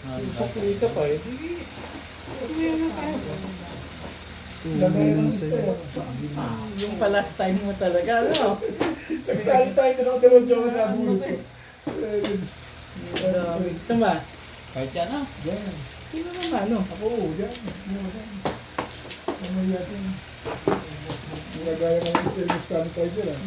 Susuklita pa eh. Kuya na tayo. Yung pa-last time mo talaga, ano? Sagsali tayo sa nakatawag yung nabulot ko. Saan ba? Kahit siya na. Diyan. Sino naman, ano? Ako, diyan. Ano yatin? Nagaya ng Mr. Sanitizer ah.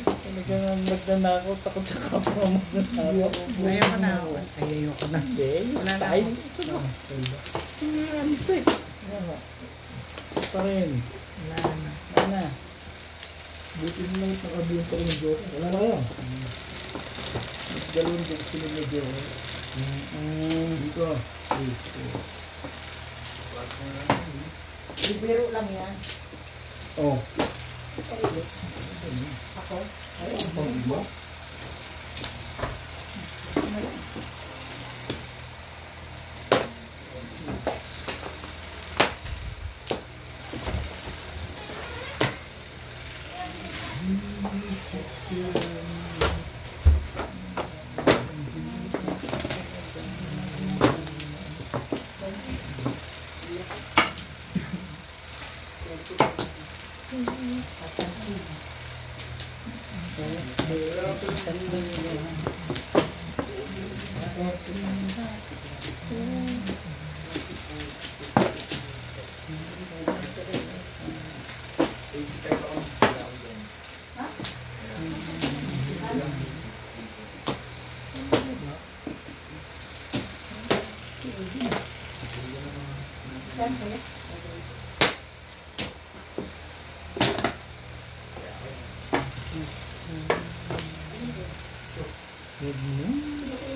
Talagang magdanakot ako sa kapwa mo. Ayaw ko na ako. Ayaw ko na. Okay, style. Ito na. Ano ito eh. Ito pa rin. Wala na. Buti mo lang nakabihin pa rin yung joke. Wala na kaya. Galawin ko gusto nyo joke. Dito ah. Libero lang yan. Oh. Ako? Ay, ang pang-iba.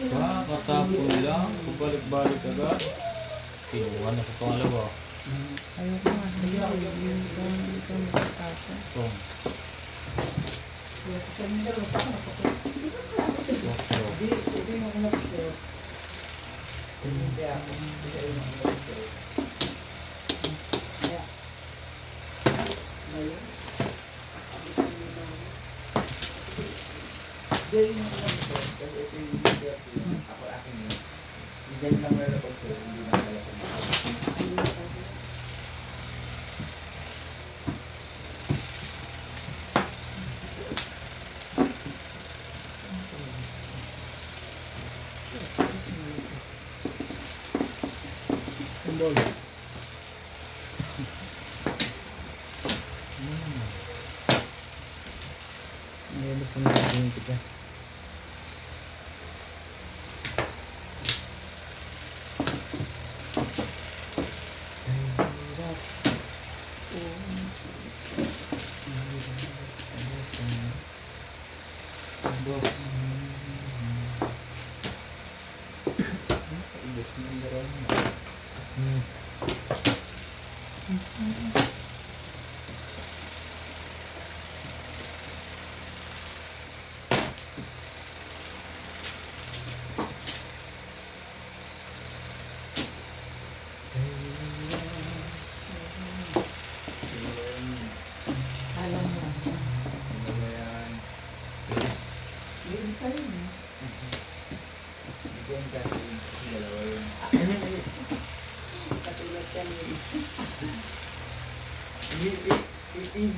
Kakatapon lang, balik-balik agad. Kinuha na sa pangalawa. Ayoko nga sa'yo. Yung isang magkakasya. Ito. Hindi mo ko napisyo. Hindi ako. Hindi mo ko napisyo. Kasi ito yung videos ako akin yun. Hindi lang meron ko sa'yo. Hindi lang meron ko. Kumbol. Ngayon po nagagawin ko dyan.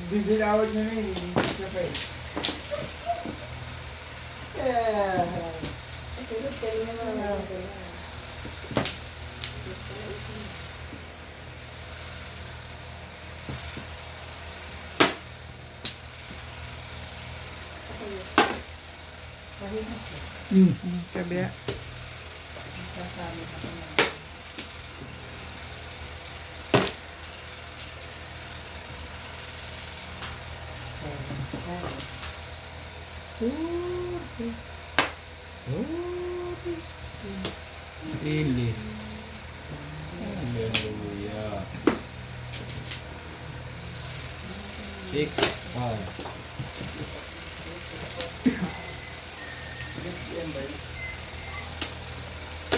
Binawag na rin, hindi siya pa eh. Tulog kayo naman ako. Kabila. Sasama ka na. Ili. Hallelujah. 6, 5.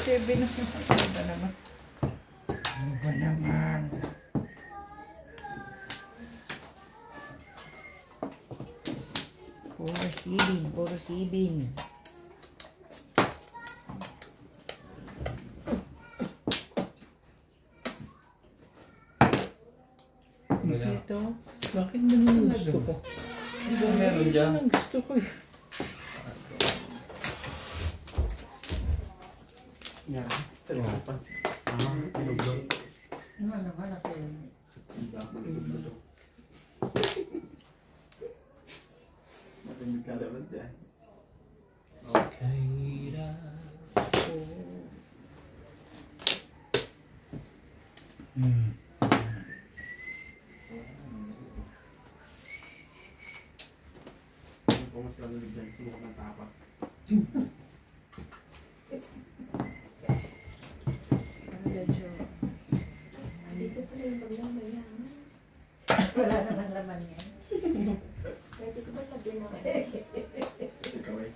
Sabi na ano ba naman? Ano ba naman? Puro sibin, puro sibin. ito. Bakit mo nang gusto ko? Di ba meron dyan? Ang gusto ko eh. Yan. Talaga. Pinugdol. Ano naman ako yun? Matimig ka laban dyan. Kaira ko. Kung mas lalamig dyan, sumukot ng tapak. Medyo... Dito pala yung paglambay niya. Wala naman laman yan. Pwede ko ba lagyan ako? Ikaw eh.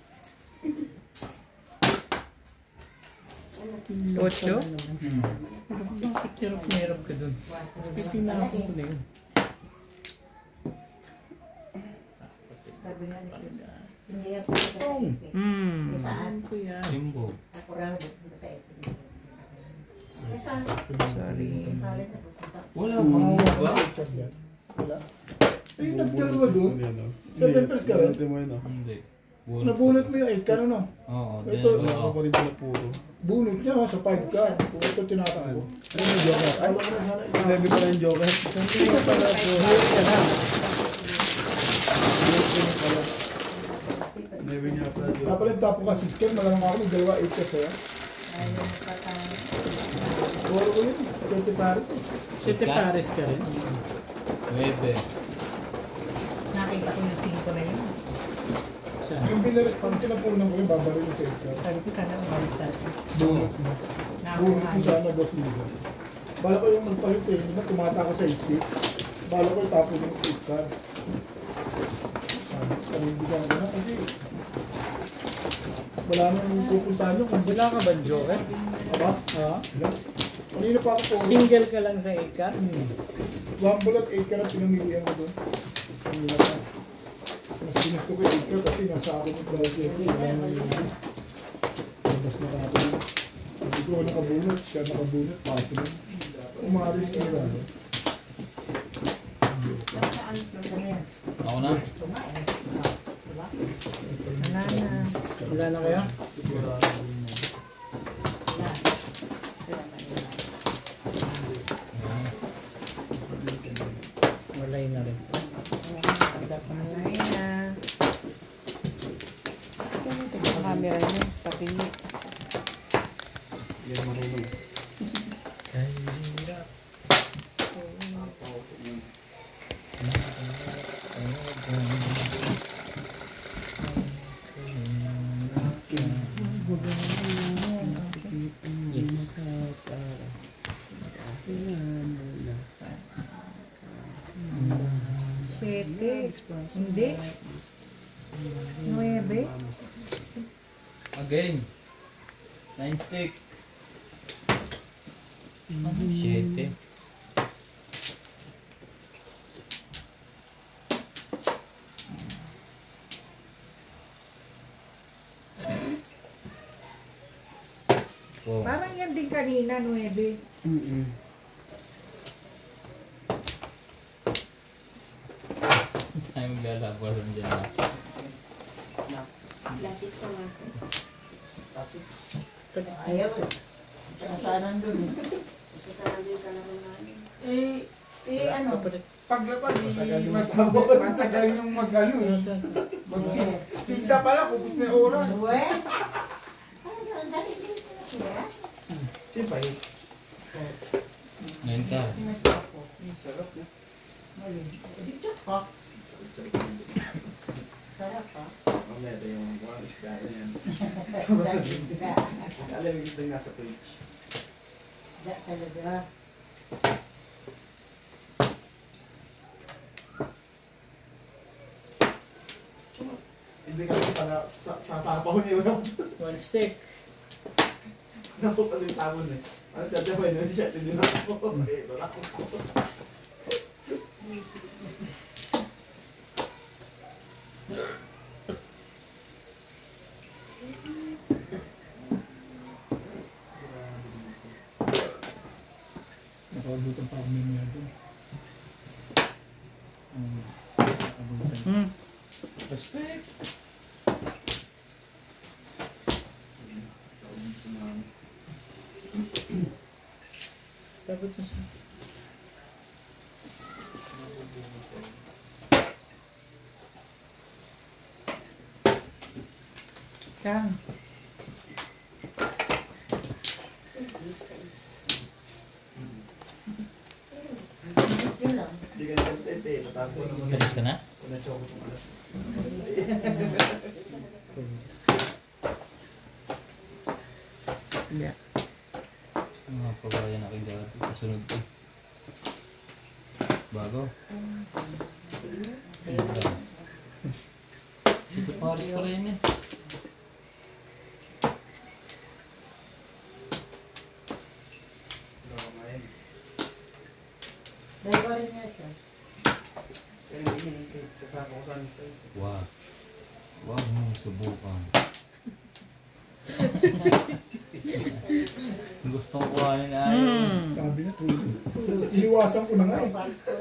Ocho? Bakit hirap ka dun? Pinapos ko na yun. Sabi nga nila. Hindi yan po sa ipin. Saan ko yan? Simbo. Ako raw dito sa ipin. Sorry. Salit na pupunta. Wala bang ba? Wala. Eh, nagtira mo doon? Sa Peppers ka rin? Hindi. Nabunot mo yung 8 ka no? Oo, Ito, din ako. Bunot niya sa 5 ka. Kung ito tinatakbo. Ano yung joker? Ay, Wala na sana. level pala yung joker. Hindi ko pala po. Level niya pala joker. Napalit tapo ka 6 ka. Malamang ako ng dalawa 8 ka sa'yo. Ayaw na patay. Puro ko yun. 20 pares eh. Siyete pares ka rin. 9. Nakita ko yung 5 na yun. Saan? Yung binarit, pag tinapunan ko yung babaril yung 8 ka. Sabi ko sana umalik sa akin. Bunot mo. Bunot mo sana, boss Lisa. Bala ko yung magpalit eh. Hindi na tumata ako sa stick. Bala ko yung tapos yung 8 ka. Sabi ko, hindi ka na kasi wala nang pupuntahan nyo kung Wala ka ba joker? Aba? Oo. Wala. Kanina pa ako po. Single ka lang sa ika? One bullet 8 ka na pinamilihan ko doon. Kanina pa. Mas ginusto ko 8 ka kasi nasa akin yung browser. Wala nang yung labas na natin. Hindi ko nakabunot, siya nakabunot. Pato na. Umaris ka na. Saan? Kami yan. Ako na. Kumain. Diba? Wala na. Wala na kayo? Wala. Wala na yun. Walay na rin. Wala na. Ito camera niyo. Patingin. Yan marunong. Kaira. Siyete. Hindi. 9. Again. 9 stick. 7. Wow. Parang yan din kanina, 9. Tayo maglalabasan dyan. Plastic sa mga. Ayaw. Kasaran doon. Sasabi ka naman namin. Ano? Paglapag, matagal yung mag-ano eh. Tinta pala, kupos na yung oras. Uwe? Ano, dahil din ko na siya. Siyempre, Nenta. sarap na. Dito ka. Sarap. Sarap ha? Mamaya ito yung mga isda na yan. Isda. Alam yung isda yung nasa fridge. Isda talaga. Hindi kasi pala sa sapaw niyo lang. One stick. Naku kasi yung tamon eh. Ano tiyatapay nyo siya, hindi na ako. Eh, wala ko. Nakabutan pa kami niya doon. Respect. Dapat mo siya. Kang. Yun lang. Hindi ka nagtete, natago naman. Alis ka na? Kung na-choco itong alas. Hindi. Mga pabaya na kayo dati. Kasunod ko. Bago. Ito paris pa rin eh. Ano ka ngayon? Dahil ko rin niya siya. Kaya hindi sasama ko sa size. Wow. Wow, subukan. Gustong kuhanin na ayos. Sabi na tulog. Iniwasan ko na nga eh.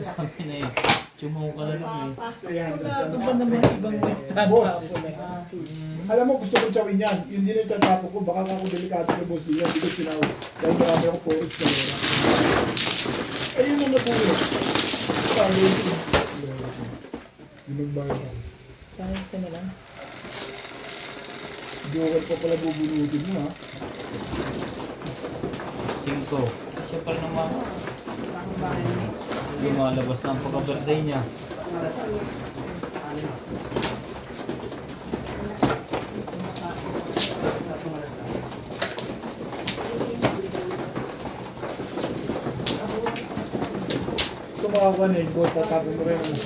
Sabi na eh. Chumaw ka na lang eh. 300 Ano ba naman ibang may tanda Boss. po na? Alam mo, gusto ko tsawin yan. Yun din yung tatapo ko. Baka ako delikado na boss din yan. Hindi ko tinawag. Dahil marami ako forest na lera. Ayun ang nabulo. Sabi ko. Yun ang bayan ako. Kahit ka na lang. Joker pa pala bubunutin mo ha. 5. Siya pa rin ang mama. Hindi malabas na ang pagka-birthday niya. Tumawa na yung goal. Tatapin mo rin ang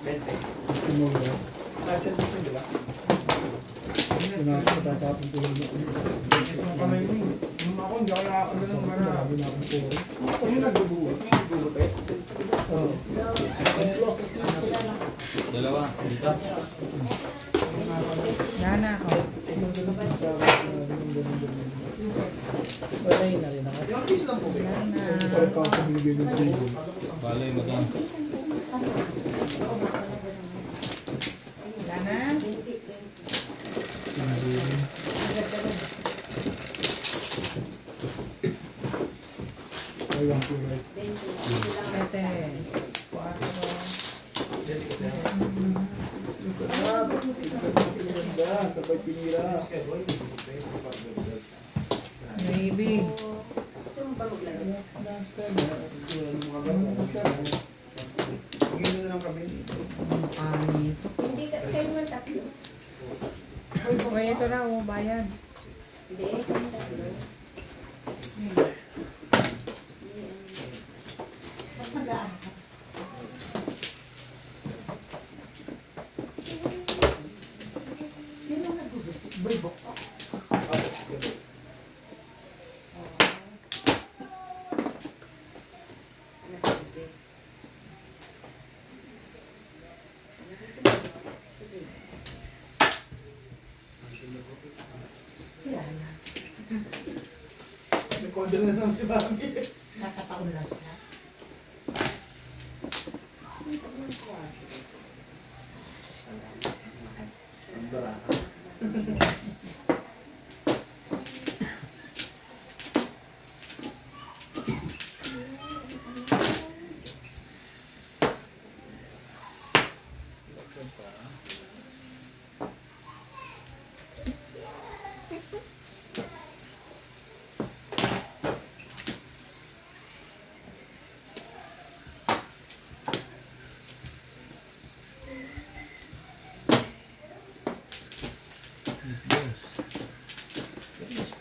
20. gusto mo rin. Kahit yan dito, di ba? Tatapin ko rin. Yung kamay mo. Yung ako, hindi ako nakakagano ng marami. Marami na akong forest. Yung nagbubuhat. Yung nagbubuhat. Oo. Dalawa. Dito. Nana ako. Wala yun na rin ako. Yung piece lang po. Parang pa ako binigay ng table. Baloy mo doon. Nana? Ayun po right. Ete. 4. Masarap. Pinaganda. Sabay pinira. Maybe. Ito mo ba maglaro? Nasa na. Pagin na lang kami. Pangit. Hindi ka, kayo naman tatlo. Uy, ito na, bayad. Hindi, kayo tatlo. Pag mag-aaral. Sino nagbubuhat? Nag-order na naman si Mami. Nakataon lang siya. Ang dara.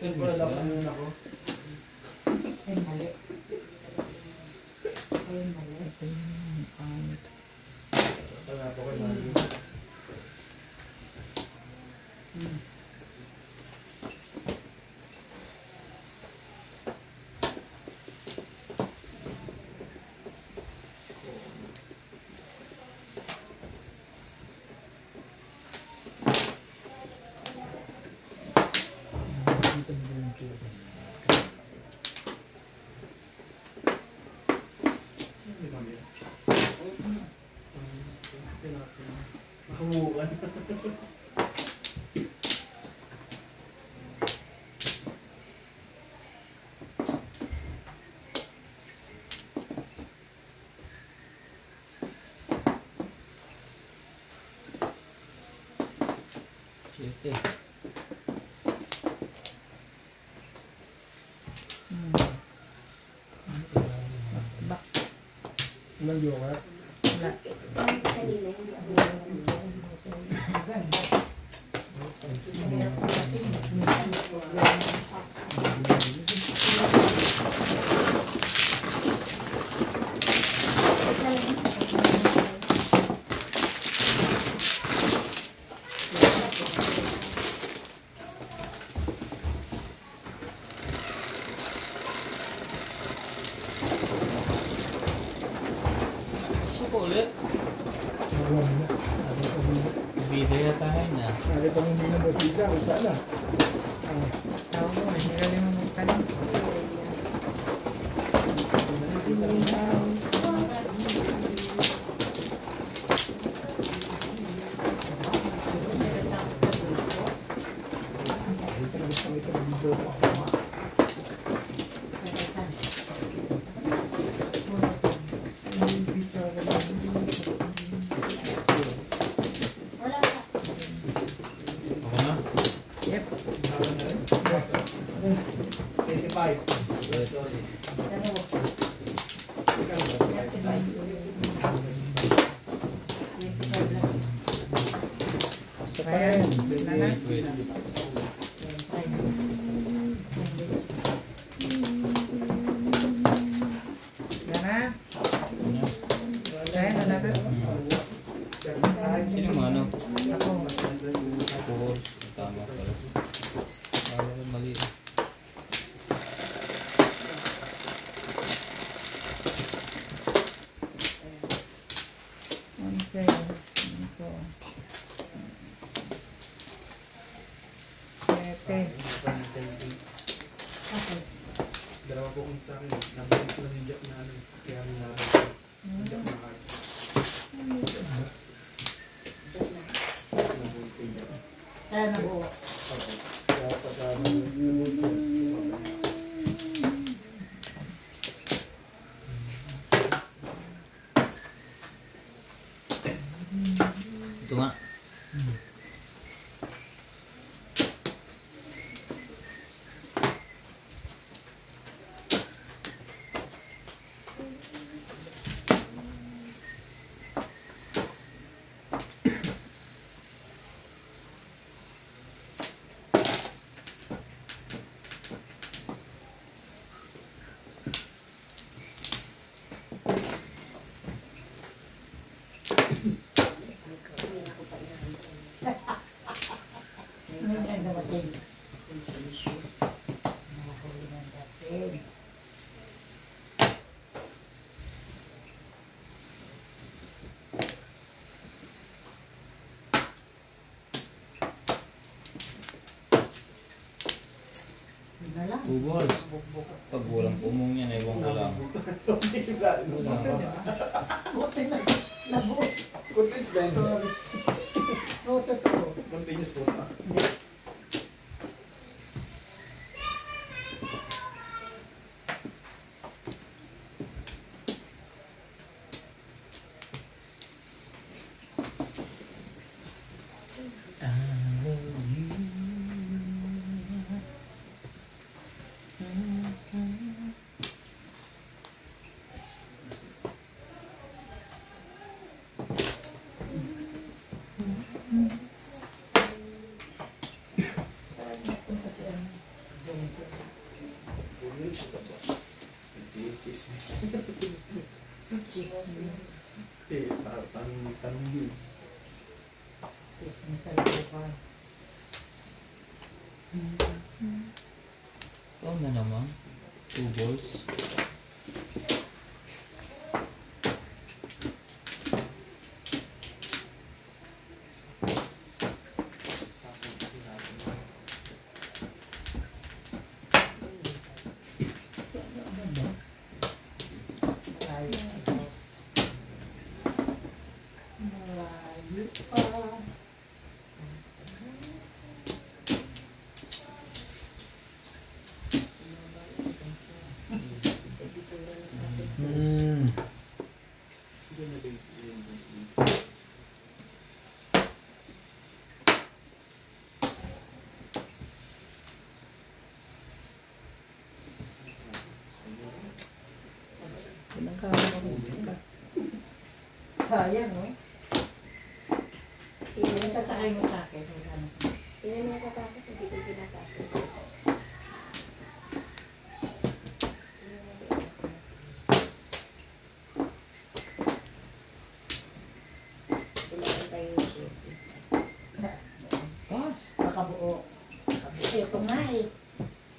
Wala lang kanina ako. Ay, mali. Ay, mali. Pangit. Wala po kay Mami. Hindi Mami. Siyete. Ilang joker? Kanina, hindi ako. Suko ulit. Wala mo na. Ano pa mo na? Bida yata ngayon na. Nakita mo hindi ng basisa kung saan na. Tao mo, magaling mo magtanong. Ito na gusto ito ng video ko kasama. Wala ka. Ako na? Yep. 85. Sa pa Ayan. rin. Nana. Wait. Nana. Ano? Ayan, nana na. Sino mo ano? Ako. Four. Tama pala. Mali. Once. Cinco. Sete. Dalawa po kung sa akin. Nabalik ko lang yung jack na ano. Kaya nilabas ko. Yung jack na card. Kaya nabuo. Kaya pagkano yung Ito nga. Ngayon ang dumating. Nakahuli ng dating. Yun na lang. 2 balls. Pag walang pumong yan, ewan ko lang. Wala. Buti na. Nabuo. Continuous ba yun? Oo, totoo. Continuous po ba? Tanong yun. Christmas sa lupa. Ikaw na naman. 2 balls. Malayo pa. Sayang, no? Ilan Sasakay mo sa akin. na natatapos, hindi ko tinatapos. Kailangan tayo yung shit. Pas. Makabuo. Ito nga eh.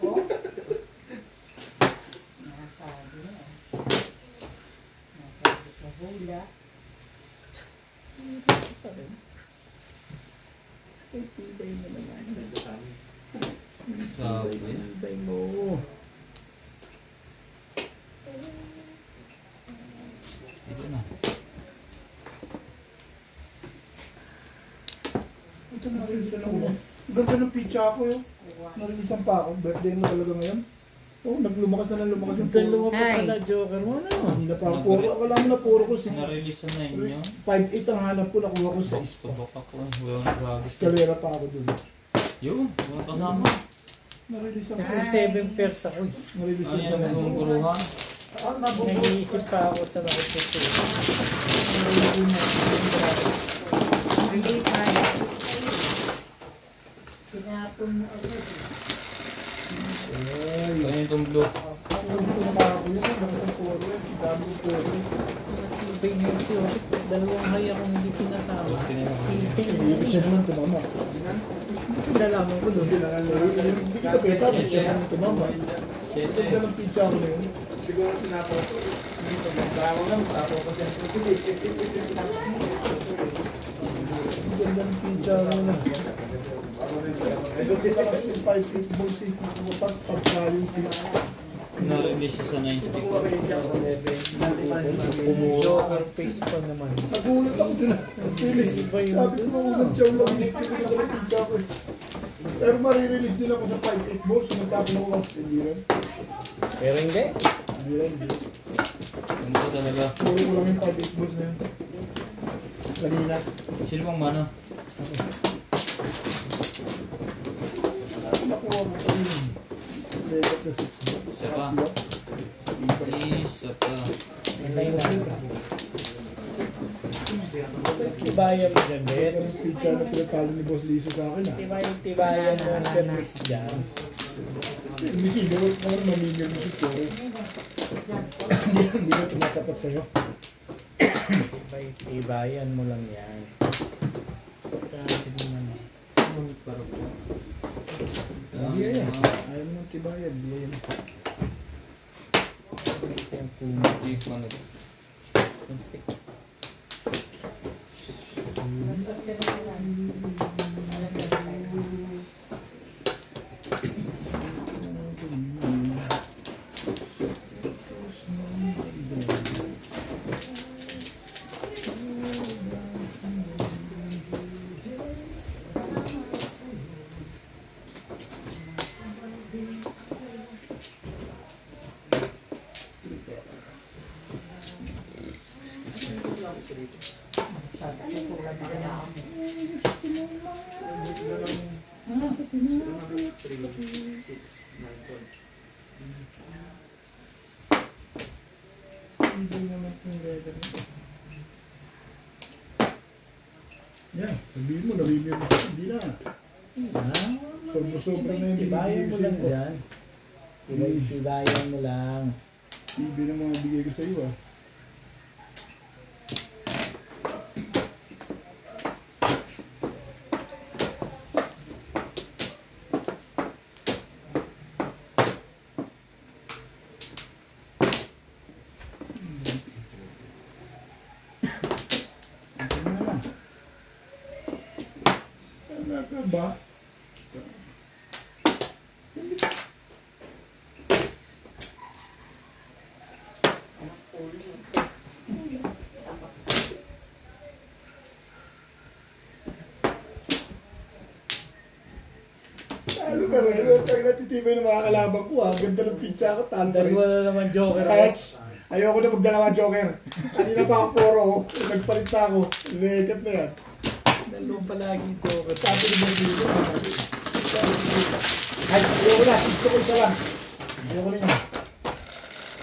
Oh. Nasabi na. Nasabi sa hula. Tibay mo naman. Sabi. Tibay mo. Ito na. Ito na-release na ako. Ganda ng pizza ako yun. Na-release pa ako. Birthday mo talaga ngayon. Oh, naglumakas na ng lumakas yung Dalawa puro. pa pala Joker mo, ano? Hindi na pa ako puro. Wala mo na puro ko. Na-release na inyo. 5'8 ang hanap ko. Nakuha ko 6 pa. Pabok ako. Walang nagagis. Escalera pa ako dun. Yun. Walang kasama. Na-release ako. Kasi 7 pairs ako. Na-release Ano na yan? siya. Ang guruhan. Oh, mabubuo. Nag-iisip pa ako sa nakituto. Release na yan. Sinapon mo agad. Ay, Ano yung tumblo? ano ko na makakuha ko. Lakas ang puro. Dami ko puro. Tibay mo yung siyo. Dalawang hay akong hindi pinatawa. Hindi ko siya naman tumama. Nalaman ko doon. Hindi kita peta. Hindi siya naman tumama. Siyete. Ganda ng pizza ko na yun. Siguro sinapo ko. Dito, magbago lang. Sapo ko siya. Ganda ng pizza ko na. Ito sila kasi yung 5'8 balls eh. Pagka yung 6. Na-release siya sa 9 stick. Joker face pa naman. Nagulat ako din. Release. Sabi ko unang chow lang. Hindi ko na ng pizza ko eh. Pero marirelease nila ko sa 5'8 balls. Nagtapon ako once. Hindi rin. Pero hindi. Hindi rin. Ano ba talaga? Puro ko lang yung 5'8 balls na yun. Kanina. Sino bang mano? Nakuha ko kanina. Legat na 6 balls. Isa pa. Isa pa. Tibayan mo dyan, Ben. Yung pizza na pinagkalo ni Boss Lisa sa akin ah. Tibayan mo ang permix dyan. Misi, bawat ko naman mamimir mo si Toro. Hindi na tumatapat sa'yo. Tibayan mo lang yan. Grabe naman. Biyaya. Ayaw mo ng tibayan. Biyaya na. Yung kuma. Hindi ko ano. Stick. Hindi naman itong leather. Yan, sabihin mo, namimir mo sa'yo. Hindi na. Sobra-sobra na yung Tibayan mo lang sa'yo. dyan. Tibayan mo lang. Hindi na mga bigay ko sa'yo ah. Talaga ba? Ano ka rin? Ang natitibay ng mga kalabang ko ha. Ganda ng pizza ko. Tanda rin. Dalawa na naman Joker. Kahit ayoko na magdalawa joker. Kanina pa ako puro. Nagpalit na ako. Legat na yan. Dalawa palagi Joker. Sabi ni Bang dito. Ay, ayoko na. Gusto ko isa lang. Ayoko na yan.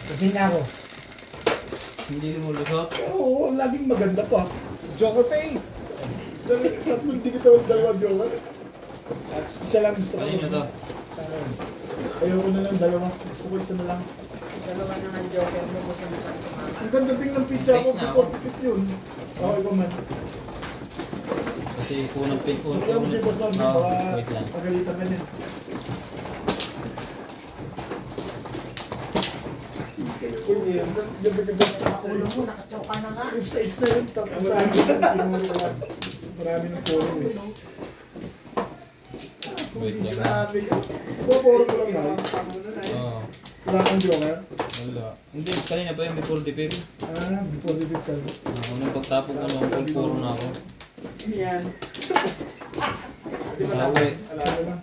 Kasi na ako. Hindi lumulusot. Oo, laging maganda pa. Joker face! Tatlong digital, dalawang joker. At isa lang gusto ko. Kanino to? Ayoko na lang dalawa. Gusto ko isa na lang. Dalawa na nga joker mo gusto mo pa tumama. Ang ganda din ng pizza ko, Face na ako. 40 yun. Okay ko man. Kasi unang pin. Sabi mo si Boss Norman, Oh, baka wait lang. pagalitan ka niya. Ulo mo, nakachoka na nga. Yung sa isla yun, tapos sa akin yung tinuro lang. Marami ng polo eh. Wait lang. Grabe ka. Puro ko lang ba? Oo. Wala kang joker? Wala. Hindi, kanina pa yung may 45. Before the big time. Unang pagtapok ko lang, puro na ako. Yan. Sawi. Sabi lang.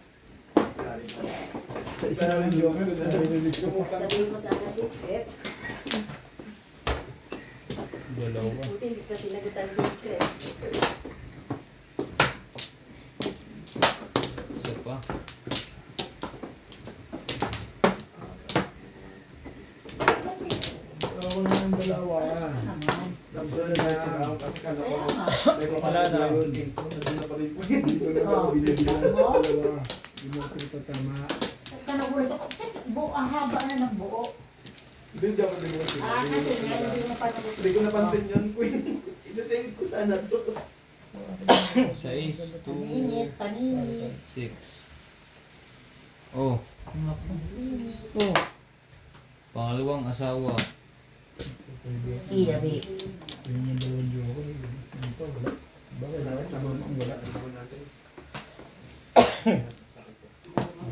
Sa isa na lang joker, nare-release ko pa. Sabihin mo sana secret. Dalawa. Buti hindi ka sinagutan secret. Isa pa. Ako na ng dalawa. Naman. Isa na lang. Kasi kala ko, Wala na. Dito na ako binibilang ng dalawa. Hindi mo ako pinagtatama. Ka nagulat ako. Buo, ang haba na ng buo. Hindi dapat din mo Kasi nga, hindi mo pa nagulat. Hindi ko napansin yun, Queen. Isasayid ko sana to. 6, 2, Paninit, paninit. 6. Oh, Oh. pangalawang asawa. Ilabi. Yung yung dalawang joker. Ito, wala. Bakit na? Ang wala.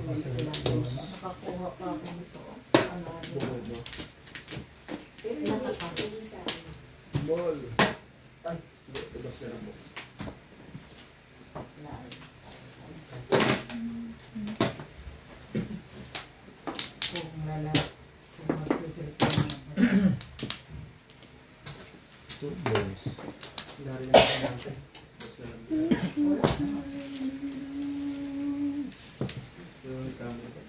Nakakuha pa ako nito. Ano? Nakakabilisan. Ball. Ay, labas na lang mo. Kung lalaki. Kung magpipilitin mo. 2 balls. Dari na lang natin. Labas na lang. Yung camera.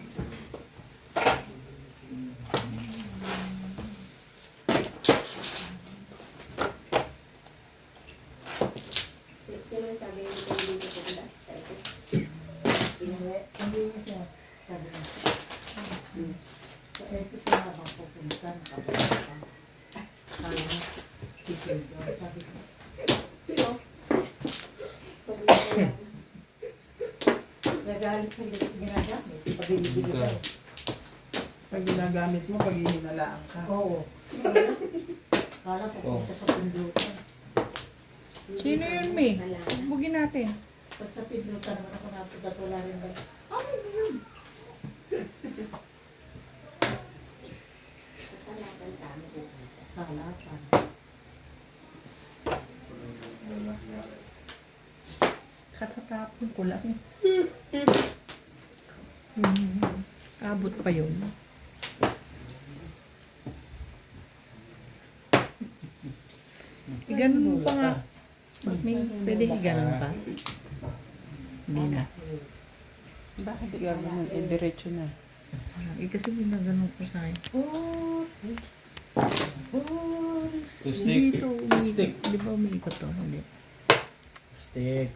Sino sabi mo kung dito punta? Sa ito. Hindi mo siya. Sabi mo. Sa ito siya mapupunta. Nakapunta. Kaya mo. Sabi ko. Nagalit mo dito ginagamit. Pag-ibigay ka. Pag ginagamit mo, pag hihinalaan ka. Oo. Kala ko punta sa pindutan. Sino yun, May? Salamat. Bugin natin. Pag sa pindutan naman ako napunta, wala rin ba? Ano yun? Sa salatan tama pupunta. Salatan. Katatapon ko lang. Abot pa yun. Iganon mo pa nga. May, pwede iganon pa. Hindi na. Bakit gagawin mo? Diretso na. Kasi ginaganon ko sa'yo. Two stick. Dito, Stick. Di ba umiikot to? Hindi. Stick.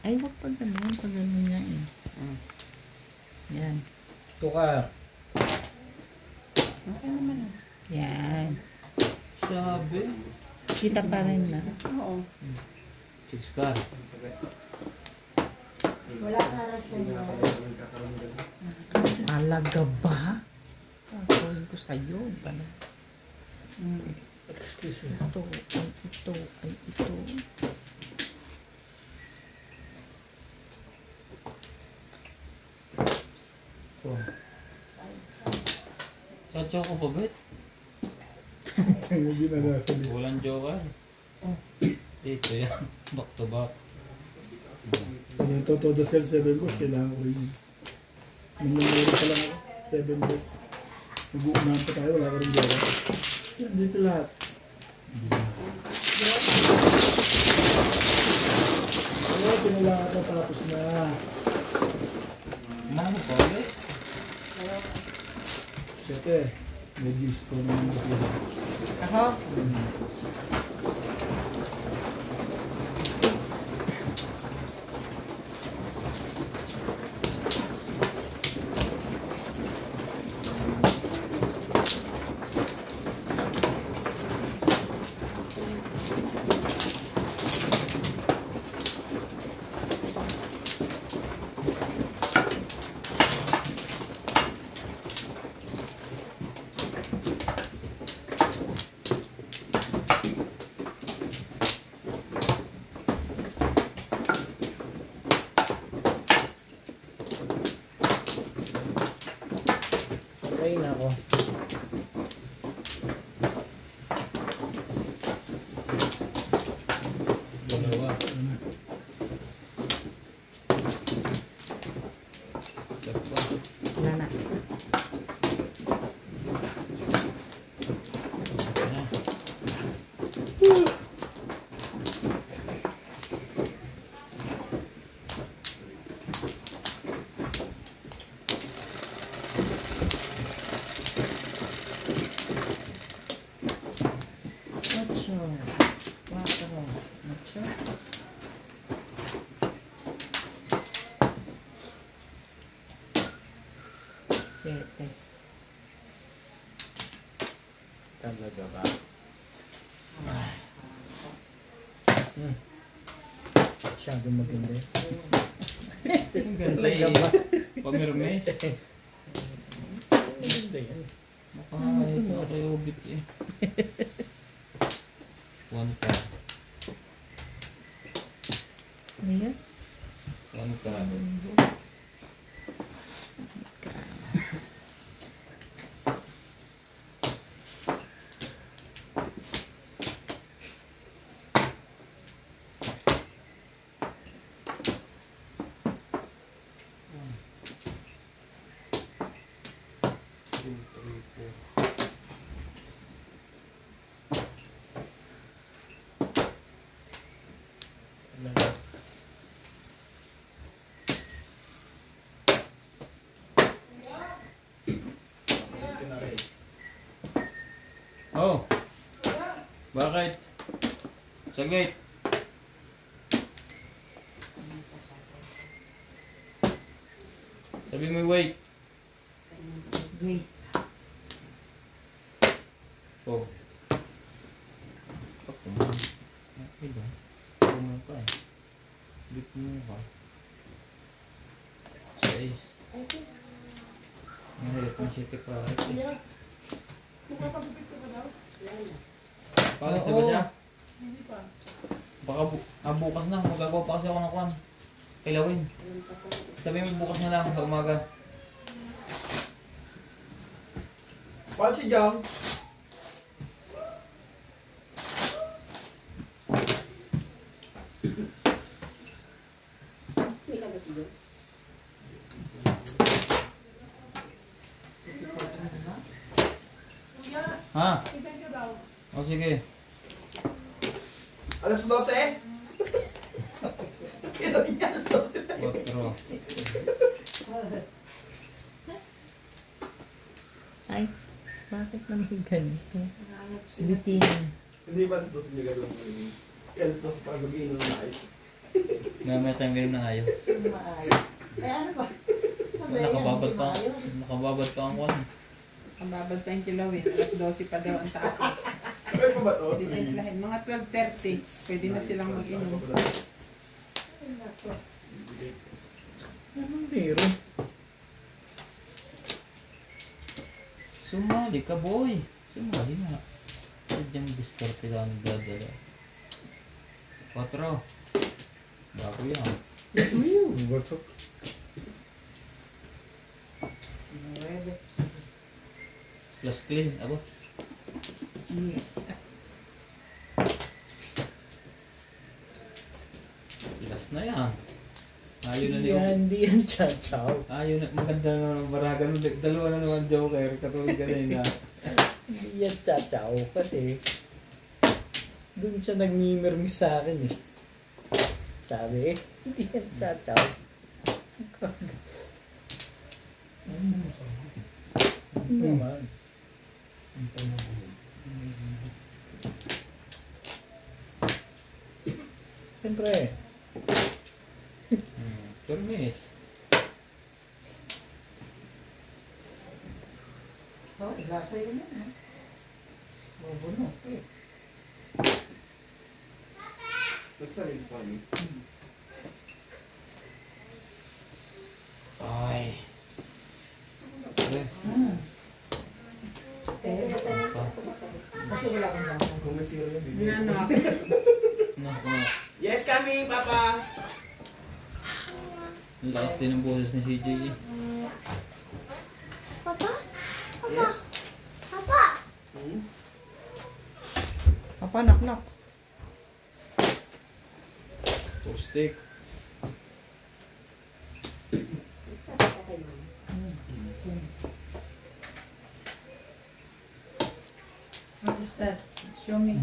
Ay, wag pa ganun. Pag ganun nga eh. Yan. Tukar. Okay naman ah. Yan. Sabi. Kita pa rin na. Oo. 6 car. Wala ka rin siya. Alaga ba? Gagawin ko sa'yo. Paano? Excuse me. Ito, ay ito, ay ito. Chacho ko pa, bet? Hindi na nasa liit. Walang joker. Dito yan. Back to back. Pag natotodos ka sa 7 balls, kailangan ko yun. Nung nangyari pa lang ako, 7 balls. Nag-uunahan pa tayo, wala ka rin joker. Yan, dito lahat. Oo, pinalakat na tapos na. Ano pa, bet? Siyete, may disco naman kasi. Ako? Okay na ako. Dalawa. Isa pa. Wala na. Ayan. Ocho. Cuatro. Ocho. Siete. Talaga ba? Masyadong maganda eh. Ang ganda eh. Pamirmes. Maganda yan. Nakakayobit eh. One card. Ano yan? One card. Two, three, four. Talaga. Oh. Bakit? Saglit. Sabi mo wait. Wait. Oh. Ako mo. Okay ba? Ako mo ka eh. Bit mo ka. 6. Mahirap ng city pa. Palas na ba siya? Baka bukas na. Magagawa pa kasi ako ng kwan. Kilawin. Sabi mo bukas na lang sa umaga. Paano si Jam? Hindi ka ba siya? Ha? O sige. Alas 12? Kailan niya alas 12? 4. Ay, bakit naman ganito? Bitin. Hindi ba alas 12 niya gano'n? Kaya alas 12 parang mag-iinom na ice. May tayong ganun na ayaw. Maayos. Eh ano ba? Nakababad pa. Nakababad pa ang kwan. Ang babad pa yung kilawin. Alas 12 pa daw ang tapos. Kaya pa ba to? Hindi timplahin. Mga 12:30. Pwede na silang mag-inom. Anong meron? Sumali ka boy. Sumali na. Sadyang diskarte lang dadala. 4. Bago yan. Bato. Plus clean. Abo. Plus na yan. Ayaw na niyo. Hindi yan chachaw. Ayaw na. Maganda na ng baragan. Dalawa na naman joker. Katulad kanina. Hindi yan chachaw kasi doon siya nagmimirmis sa akin eh. Sabi, hindi yan chachaw. Ano naman? Siyempre. Permis. Oh, lasa yun na. Bubunot eh. Ba't sa leg pa niyo? Ay. Yes. Kasi wala kang lasa. Kung may zero yun, bibigyan. Yan na. Naku. Yes, coming, Papa! Ang lakas din ng boses ni CJ eh. Yes? Papa, knock. Toastic. What is that? Show me.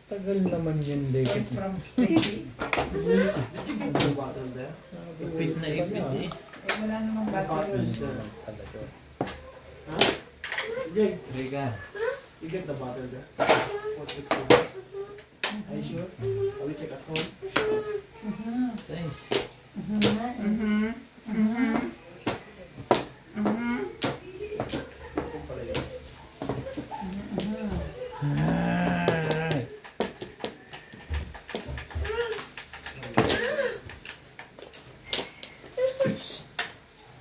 Tagal naman yun, It's Legacy. from Tracy. The bottle there? Ipit na ipit eh. Eh, wala namang Cartons battery. there. Talaga. Huh? Jake, Trigger. you get the bottle there? For $6. Are you sure? I will check at home. Thanks. Kung pala yun. Ay.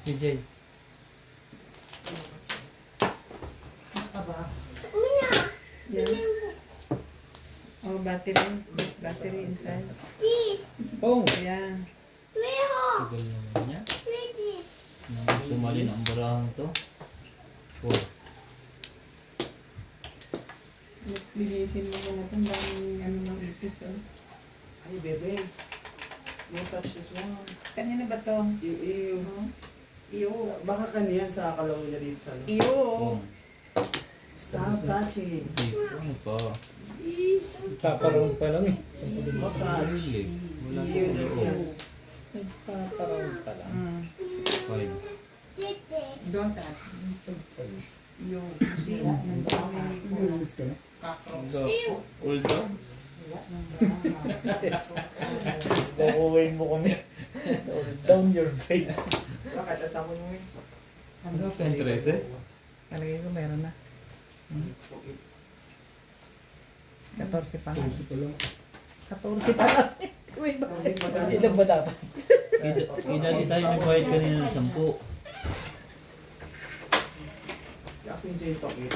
CJ. Aba. Yan. Oh, battery. There's battery inside. Oh! Ayan. Tagal naman niya. Nang sumali ng barahang to. Oh. Let's linisin mo muna itong daming ano ng ipis. Oh. Ay, bebe. Don't touch this one. Kanina ba to? Ew. Ew. Baka kaniyan sa akalaw niya dito sa ano. Iyo! Oh. Stop touching. Ano pa? Paparong pa lang eh. Don't touch. Really? Wala pa Ew. ako. Paparong pa lang. Five. Don't touch. Iyo. See? Ng drama. Nililis ka na. Cockroach. Hold down. Wala ng drama. Bakuhin mo kami. Down your face. Bakit? Tatapon mo eh. Ano pa yung 13? Palagay ko meron na. 14 pa lang. Puso pa lang. 14 pa lang. Uy, bakit? Ilan ba dapat? Idali tayo nagbayad kanina ng 10. Kapin sa yung pakit.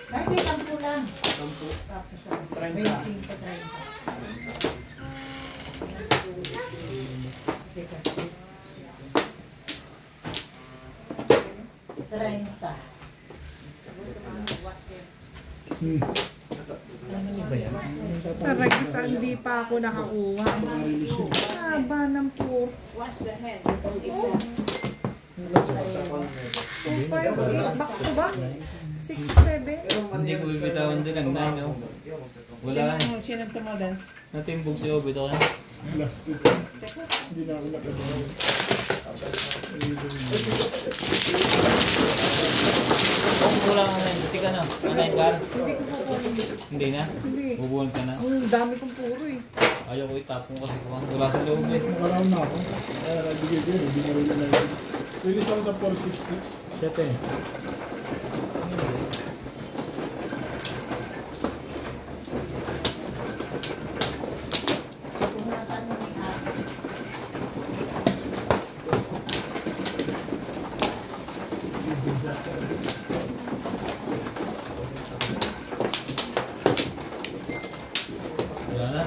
Hindi, kampo lang. Sampu. Tapos, 30. waiting pa 30. Teka. 30. Ano ba yan? Talaga sa hindi pa ako nakakuha. Haba ng po. Wash the hand. Sa pang 2, 5, 8. Back to back. 6, 7. Hindi ko bibitawan din ang 9, no? Wala. Sino tumadas? Natimbog si Obit ako na. Plastic. Hindi na ako nakagawa. Kung kulang ang 9 stick ano? Ang 9 car? Hindi ko kukunin. Hindi na? Hindi. Bubuhan ka na? Ang dami kong puro eh. Ayaw ko itapon kasi kung wala sa loob eh. Nakaraon na ako. Kaya nagbigay ko yun. Hindi na rin na lang. Release ako sa 466. 7. Pumunta mo ni Ate. Wala na.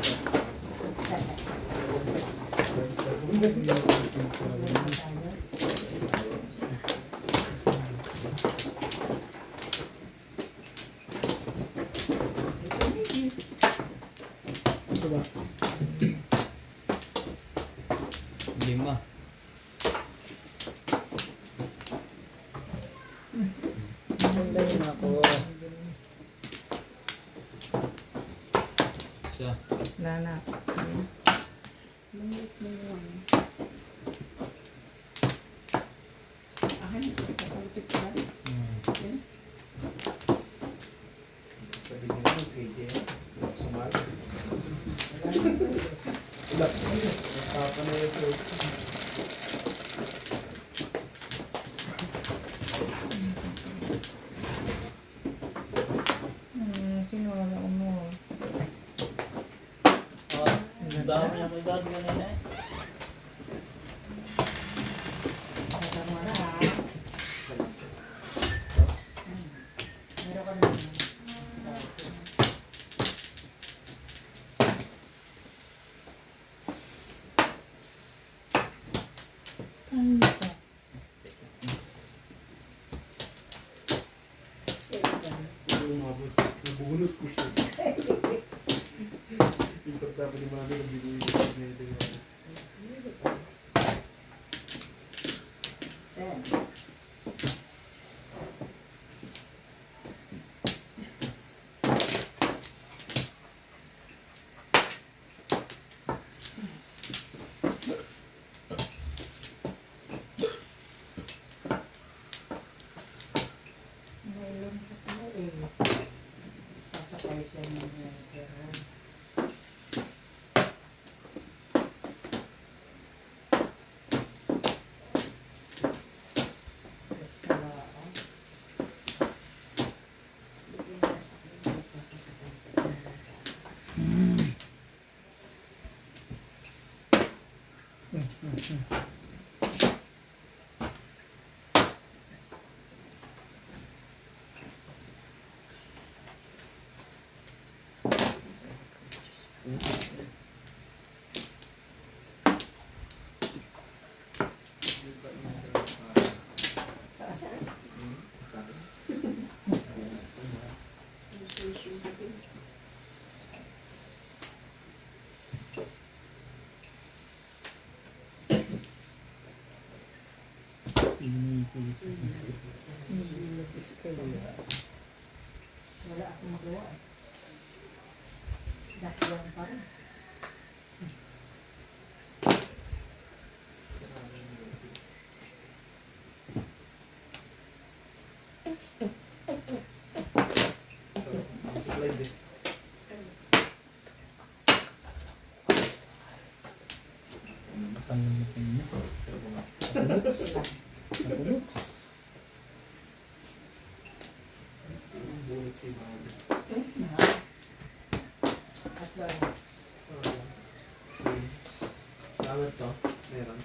Ito ba? 5. Maganda yun ako. Isa. Wala na. Ayan. Maliit na yun. Akin, kapalitik ka. sabi niya kay Jen. Sumali. may fruit. Sinwala ko mo. Ang dami na may dad kanina eh. Meron mo na ha. Meron ka na. Nabunot ko siya. Importante ni mami na binigay ko niya ito yung Ngayon sa pala eh. Sasakay siya ng pera. Wala akong magawa eh. Dakilan pa rin. supply din. Nakalimutan niya. Nabuloks. Bunot si mami. At balas. So, tawad to. Meron.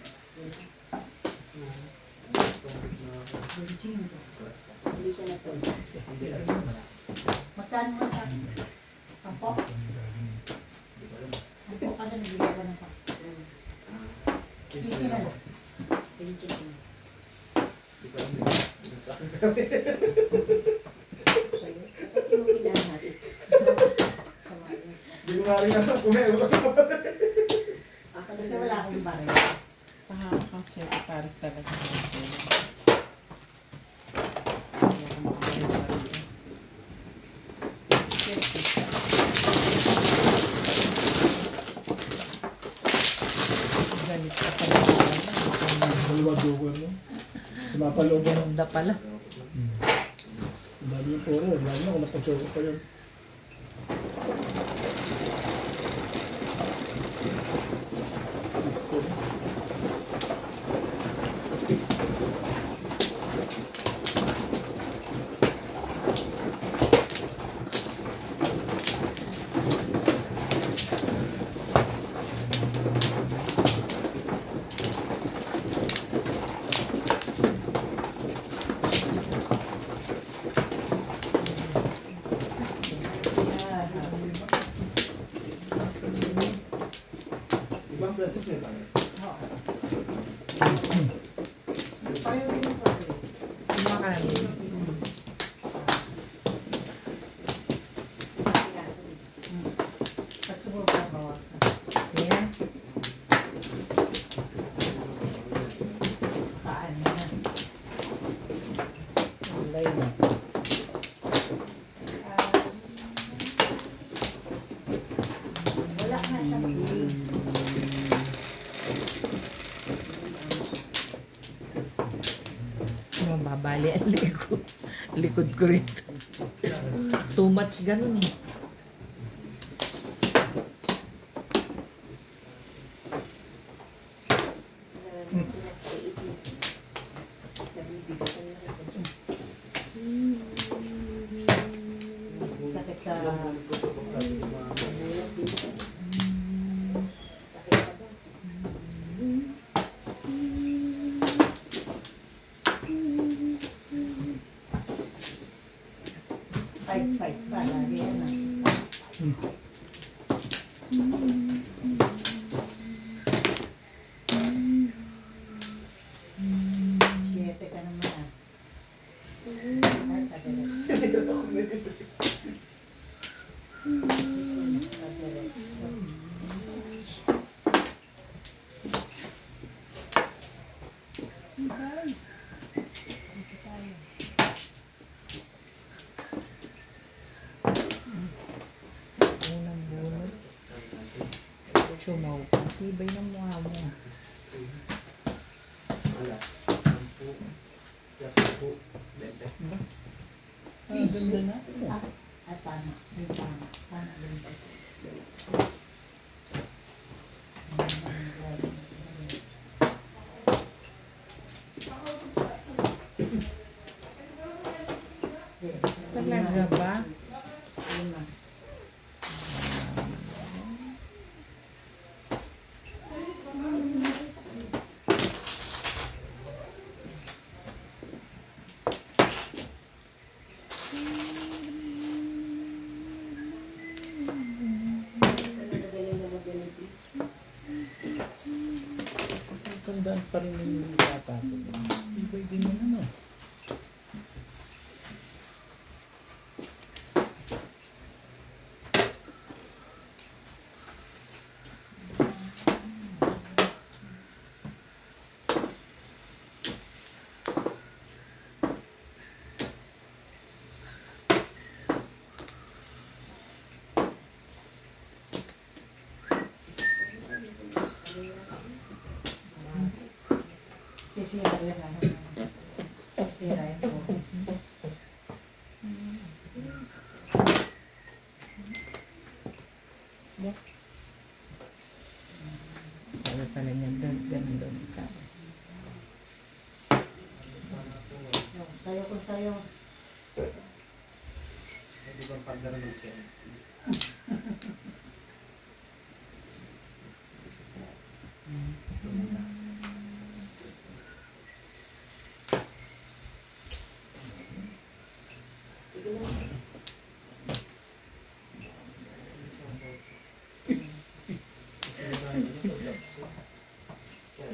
Hindi siya na to. Hindi alam mo na. Magkano mo sa akin? Sampo? Sampo ka na nagbigay ka ng sampo. Hindi sila na. Thank you. Hindi ko alam yun. Hindi sa akin kami. Sa'yo. Yung kailangan natin. Sama yun. Hindi ko nga rin alam kung meron ka. Ako Kasi na wala akong baril. Kasi pares talaga. Galit ka pala. Dalawa joker mo. Sinapalooban. Ganda pala. Ang dami yung puro. Lalo na kung nakachoker pa yun. Ibang beses may pangit. Ayaw din yung baril. Ano ka lang yun? At subok ka bawa ka. Yan. Kaan na. Ulay na. Wala ka sa piling. Mababali ang likod. Likod ko rito. Too much ganun eh. Sakit sa... Fight pa, lagi yan ah. Siyete ka naman ah. Ay, tagal. Unang bunot. Sumaw pa. Tibay ng mukha mo. Alas. 10. Plus 10. 20. Ang ganda na. Ay, tama. Yung tama. Tama din ba? Talaga ba? Lima. Tandaan pa rin yung bata ko. Ibay din yun ano. Sisirayan na naman. Sisirayan ko. Sabi pala niya, ganun doon ka. Sayo ko sayo. Hindi ba pagdara mag-send?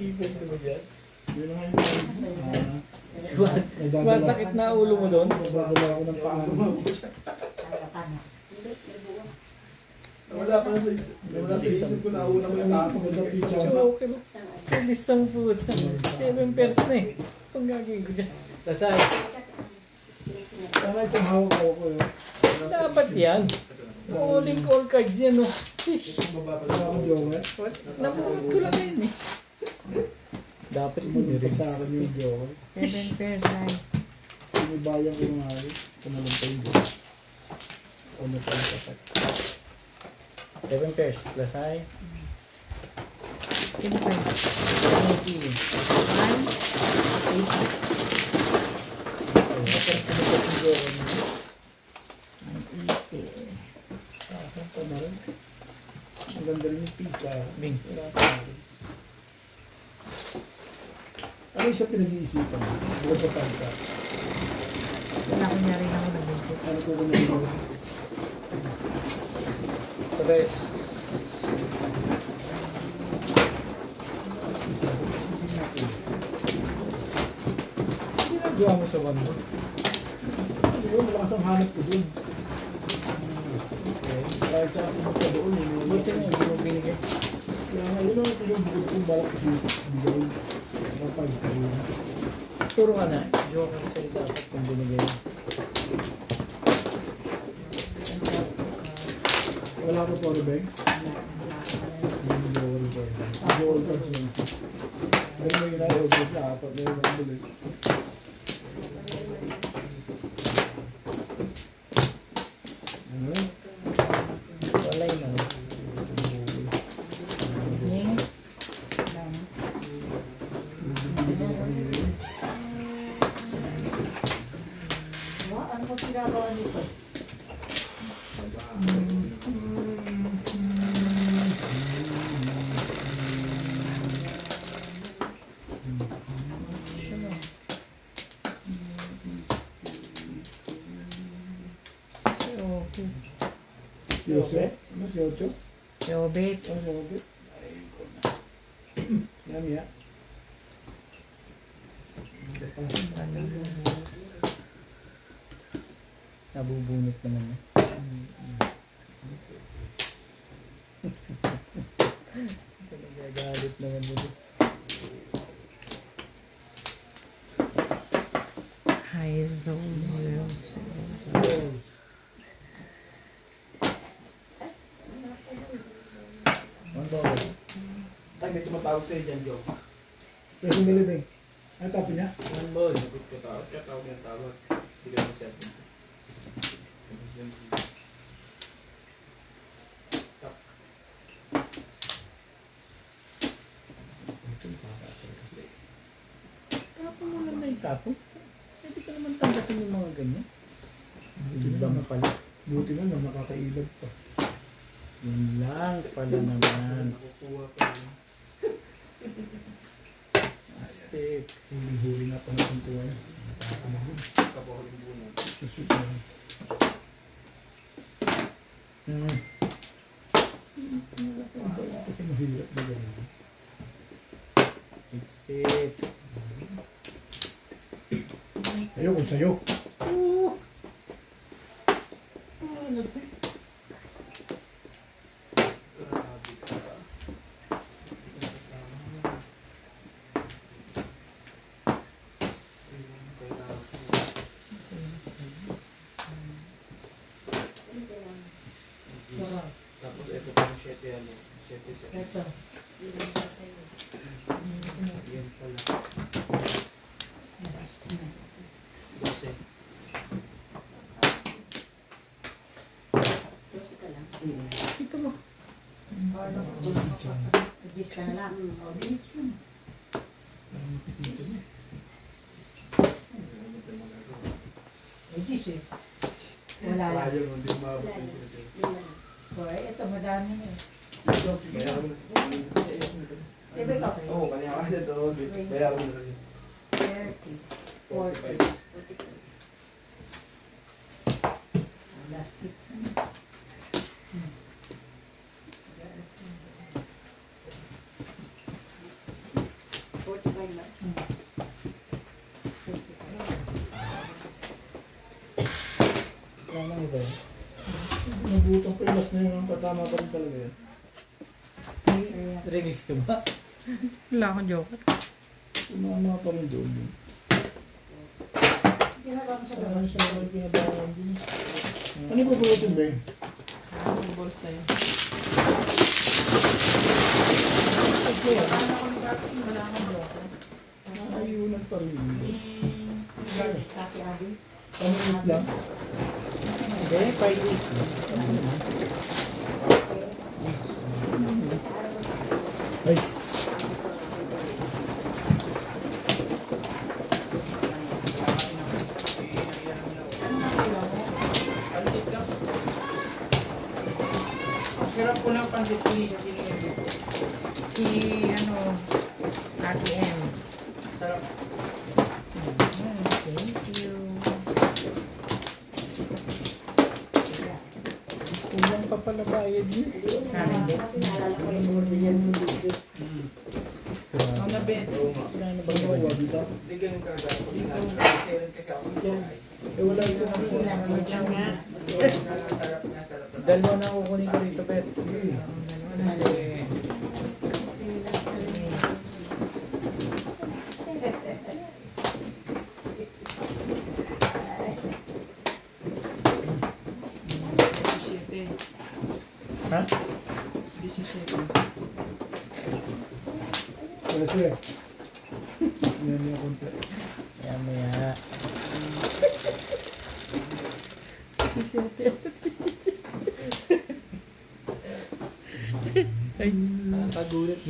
Ibig ko ba dyan? Yun lang yung Sumasakit na ulo mo doon? Nagdadala ako ng paano. Kaya ka na. Wala pa sa isip. Wala sa isip ko na una ko yung tapos. Okay mo. Bilis ang puta. 7 pairs na eh. Itong gagawin ko dyan. Lasay. Sana itong hawak ko yun. Dapat yan. Calling all cards yan oh. Fish. Wala akong joker. Nabuhat ko lang yun eh. Dapat mo Tumulong sa akin yung joker. 7 pairs ay. Sinibayan ko nga rin. Tumalong pa yung joker. Ano pa yung tatak. 7 pairs. Lasay. Sino pa yun? 180. 180. Saan pa na rin? Ang ganda rin yung pizza. Bing. Ano yung sa pinag-iisipan? Bukod sa pagka. Wala ko niya rin ako nag-isip. Ano ko kung nag-iisipan? Tres. Ginagawa mo sa one mo. Hindi ko malakas ang hanap ko dun. Okay. Kahit sa ako magka doon. Buti na hindi mo binigay. Kaya ngayon ang pinubukod kong balak kasi bigay. Ang pagka yun. Turo ka na. Joker sa'yo dapat kung binigay. Wala ko power bank. Hindi ko wala power bank. Hindi ko cards lang. Pero may na-order na apat na yung nabili. Walay na. Ning. Bibili ko kami yun. ginagawa nito? Si Jose? Ano si Ocho? Yobit. Ano si Ocho? Ay, ko na. Yan, yan. Nabubunot naman eh. Nagagalit naman dito. Hi, Zozo. Ang tawag. Ay, may tumatawag sa'yo dyan, Joe. Pero kung galibing. Ano tapin niya? Ano ba? Nagot ka tawag. Kaya tawag yung tawag. Bigyan mo 7. Tapon mo lang na itapon. Pwede ka naman tanggapin yung mga ganyan. Ibang pala. Buti na lang nakakailag pa. Yun lang pala naman. Nakukuha ka rin. Astig. Huli na pa ng tuntuan. Kapahuling muna. Susut na. Kasi mahirap na gano'n. Astig. Ayaw kung sa'yo. Grabe ka. Kasama mo. Ayun, kailangan ko. Tapos ito pang 7 ano. 7 sa Ito. Yan pala. 12. Ito mo. Gis ka na lang. Gis mo. Gis eh. Wala lang. Sayang, hindi umabot yung sinabi. Boy, ito madami na eh. Bayaran mo na. Iba ikaw. Oo, kanya ka na doon. Bayaran mo na rin. 30, 40. Last week. Wala lang ito. Nabutang pa yung last na yun. Ang katama pa rin talaga yan. Release ka ba? Wala akong joke. Tumama pa rin doon yun. Ginagawa mo sa Parang gawa siya may pinabangan din. Ano yung pupulutin ba yun? Ang bolsa yun. Paano kung wala akong joke? Ayunan pa rin yun. Kati abi. Pamilip lang. Hindi, 5-8. Ano naman? Yes. Ay, Sarap po ng pandipuli sa sinigin. Si, Ate M. Sarap. Thank you. Kulang pa pala bayad niyo. Kasi naalala ko yung order niya ng video. Ang nabit. Wala na ba bawa bayad? dito. Hindi ganun ka gano'n. Kasi ako nag-try. Eh, wala ito na po. Diyan nga. Sarap na sarap. Dalawa na kukunin ko rito, Pet. Ha? Kasi, yan yung konti. Kaya maya. Ay, nakagulat.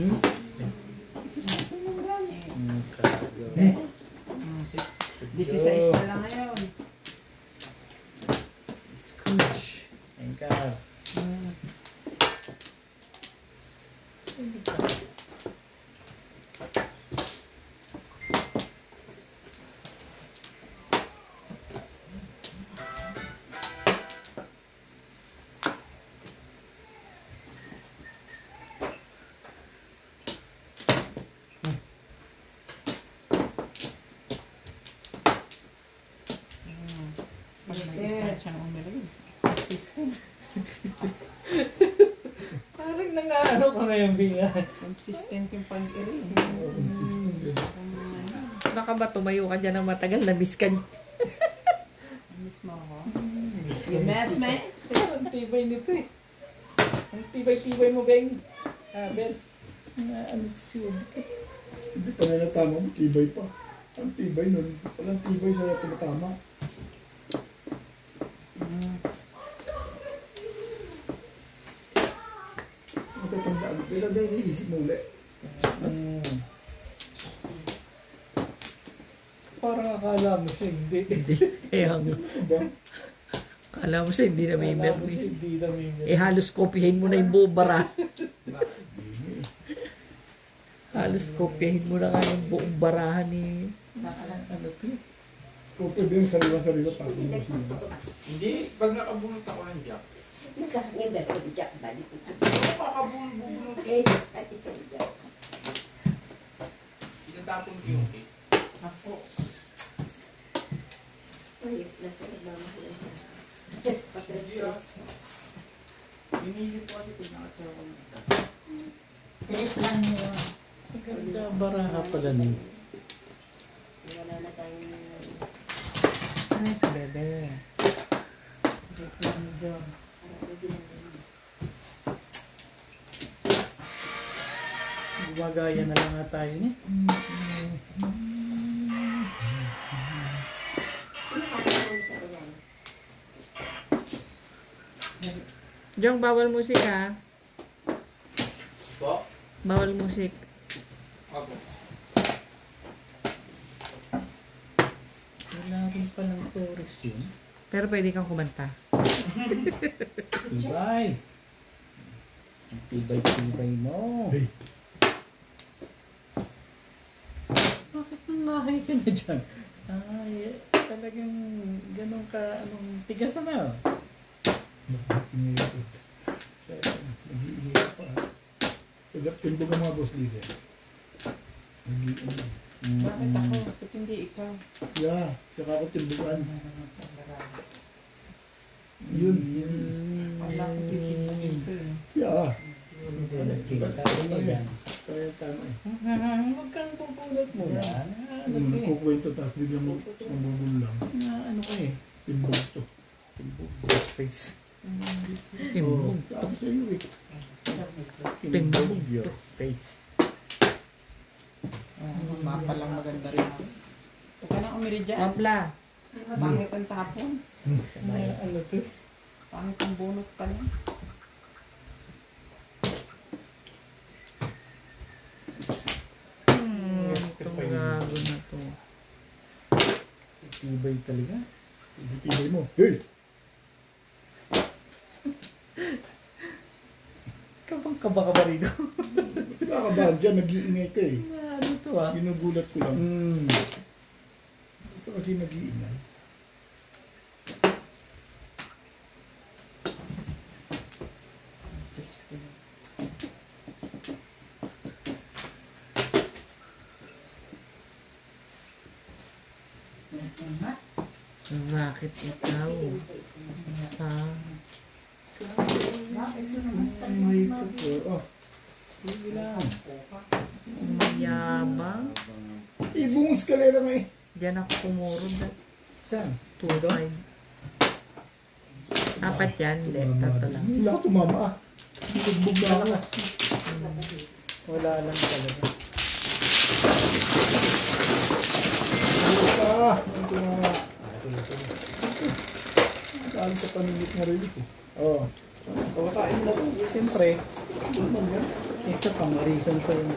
This is size na lang ngayon. Sidecar. Pag nag-start siya ng umirin. System. Parang nangaano ka ngayon, Binga. Consistent yung pag-irin. Consistent eh. Baka ba tumayo ka dyan ng matagal, na-miss ka niya. Miss mo ako? You mess me? Ang tibay nito eh. Ang tibay-tibay mo, Beng. Ben. Ano ito si Ubi? Hindi pa nga natama mo, tibay pa. Ang tibay nun. Walang tibay sa tumatama. Matatandaan mo. Kailan na iniisip mo ulit? Parang akala mo siya, hindi. Kaya nga. Diba? Alam mo siya, hindi na may Akala mo siya, memories. hindi na may memories. Eh, halos kopyahin mo na yung buong bara. Halos kopyahin mo na nga yung buong barahan ni... Ano to? Kung pwede yung sariwa-sariwa, tapos mo sila. Hindi, pag nakabunot ako ng jack. Nakakaganda ko yung Jack balik. Ano kakabunot? Eh, at it's a Jack. Itatapon ko yung cake. Ako. Ay, nagmamahal. Patres-tres. Inisip ko kasi kung nakatira ko ng isa. Trip lang mo. Ang ganda baraha pala niyo. Wala na tayong... Ano sa bebe? Trip lang mo dyan. Gumagaya na lang nga tayo niya. Sino kakatulong sa ulan? Jong, bawal musik ha. Po? Bawal musik. Ako. Wala rin palang chorus yun. Pero pwede kang kumanta. Tibay. Ang tibay-tibay mo. Hey. Bakit nangahay ka na dyan? Ay, talagang ganun ka, tigas na. Nag-iingay pa. Timbog ang mga boss Lisa. Nag-iingay. Bakit ako? Ba't hindi ikaw? Yeah, saka ako timbogan. Yun. Wala akong titipon dito eh. Yeah. Hindi, sabi niya yan. Kaya tama eh. Huwag kang pupulot mo na. Ano Yung ka eh? kukwento tapos biglang magugulang. Ano ka eh? Timbog to. Face. Oo. Timbog. Sabi sa iyo eh. Timbog. Your face. Mapa lang maganda rin ako. Huwag ka na umiri dyan. Mapla. Pangit ang tapon. Ano to? Pangit ang bunot pa lang. Itong gago na to. Tibay talaga. Tibay mo. Hey! Kabang-kaba ka ba rito? Ba't kakabahan dyan? Nag-iingay ka eh. Ano to ah? Ginugulat ko lang. Ito kasi nag-iingay. Bakit ikaw? Ha? May ito po. Oh, Sige lang. Mayabang. ibong eskalera nga eh. Diyan ako kumurod. Saan? 2-5. Apat yan. Hindi, tatlo lang. Wala ka tumama ah. Nagbog na ako. Wala lang talaga. Wala ka. Ang tumama. Saan sa paningit na release eh. Oo. So, kain mo na to. Siyempre, Ano yan? isa pang reason pa yun.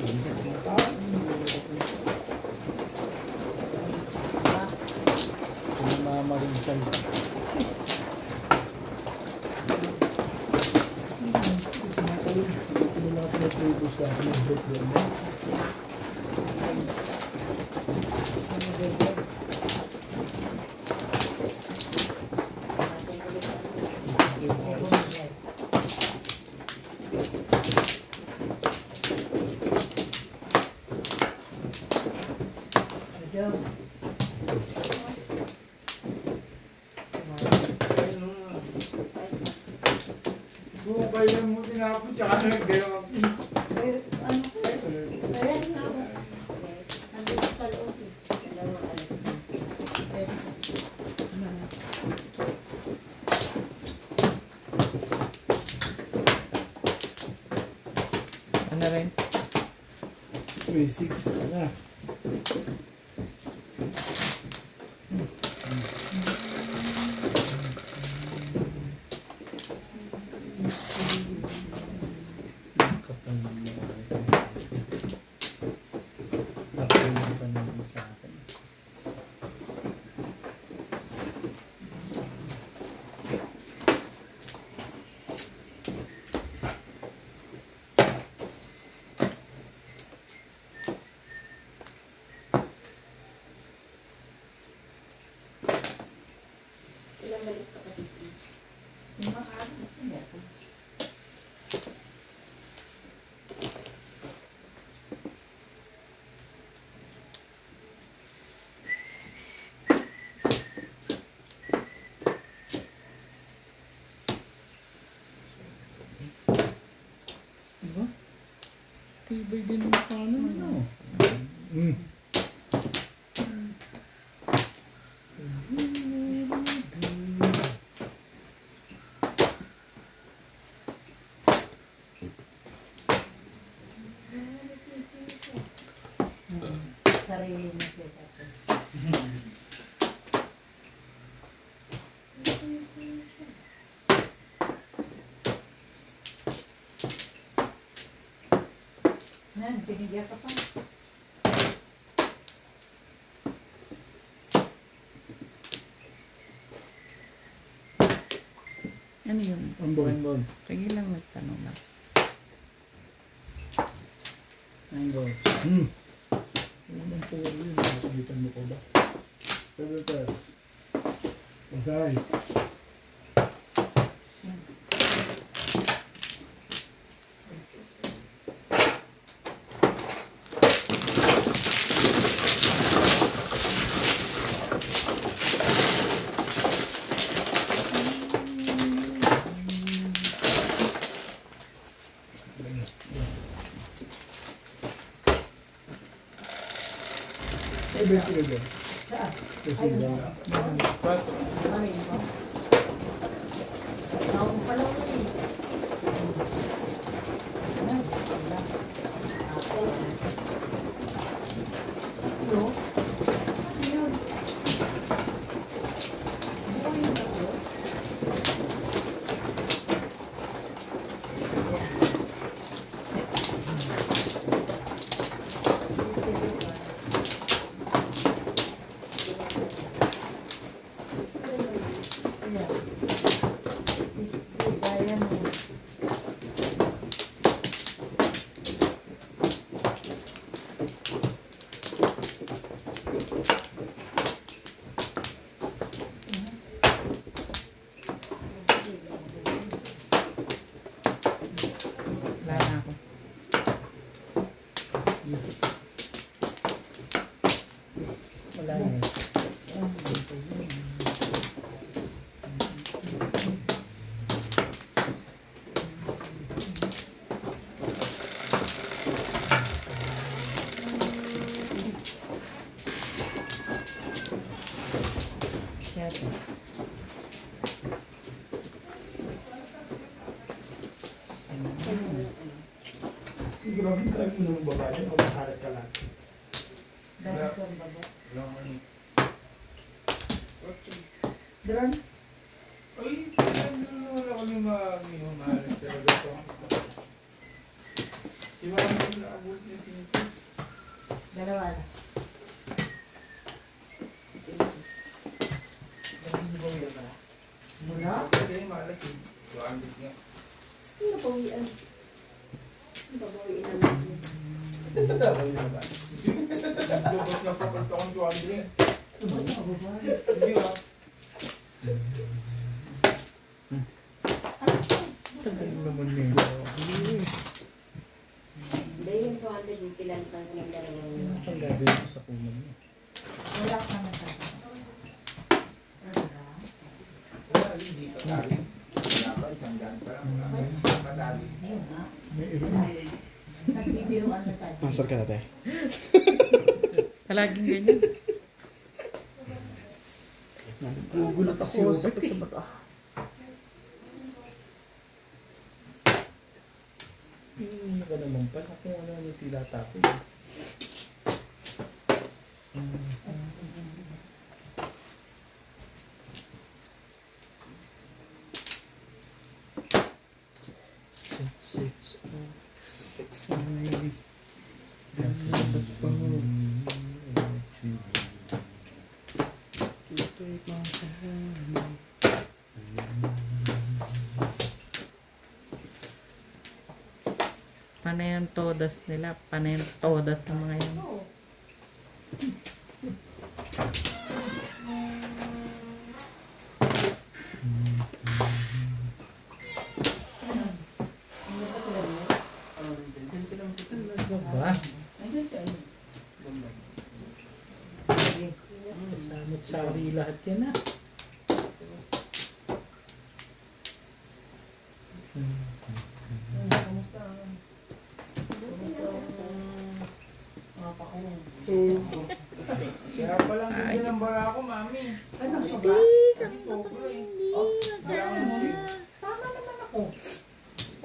Yung mamarisan pa. Yung mga pinag-tables ka, pinag-break doon. Bukay lang mo tinapos siya ka nag-gawa. Ano ko? Ayan nga ako. Andito sa loob eh. Dalawang alas na. Ano rin? 3-6 na. Kapag napulong pa naman sa akin. Ilang balik ka dito? Yung mga ano, hindi ako. Diba? Tibay din ang mukha nun, ano? Sarili na siya dati. Yan, binigyan ka pa. Ano yun? Ambol. Sige lang, nagtanong lang. Angle. Anong puro yun? Nakakalitan mo ko ba? 7 pairs. Pasay. Ay, 20 rin. Saan? Kasi lang. Ano yun ba? Tawag pala ko eh. Ay, wala. Ako. Ano? Ano yun? Ano yun ako? Wala na ako. Wala na. Siyempre. Grabe tayo mo ng babae. O makalat ka lang. Dahil ko ang baba. Dran? Ay, wala ko yung mahalas talaga ito. Si Mami yung naabot niya si Nito. Dalawa na. Hindi ba wala na? Mula? Kasi mahalas eh. 200 nga. Ano pa uwian? Babawiin naman. Tatawa niyo ba? Lubos na papunta kong tuwalin. Hindi ba? Tagal naman nila. Hindi yung 200 yung kilalitan ko ng dalawang yun. Ano pang gagawin ko sa kuman niya? Wala ka na sa Wala, hindi ka tali. Wala pa, isang daan pa lang. Wala pa, madali. May iro. Nagbibiruan na tayo. Pasar ka na tayo. Palaging ganyan. Gugulat ako. Sakit sa mata. Ano ka naman pala kung ano yung tila tapo. Panay ang todas nila. Panay ang todas ng mga yan. Ano ba? Kasamot sari lahat yan ah. Kamusta? Kaya palang ganyan ang bara ko, mami. Ano ka ba? Kasi sobra eh. Oh, kailangan mo eh. Tama naman ako.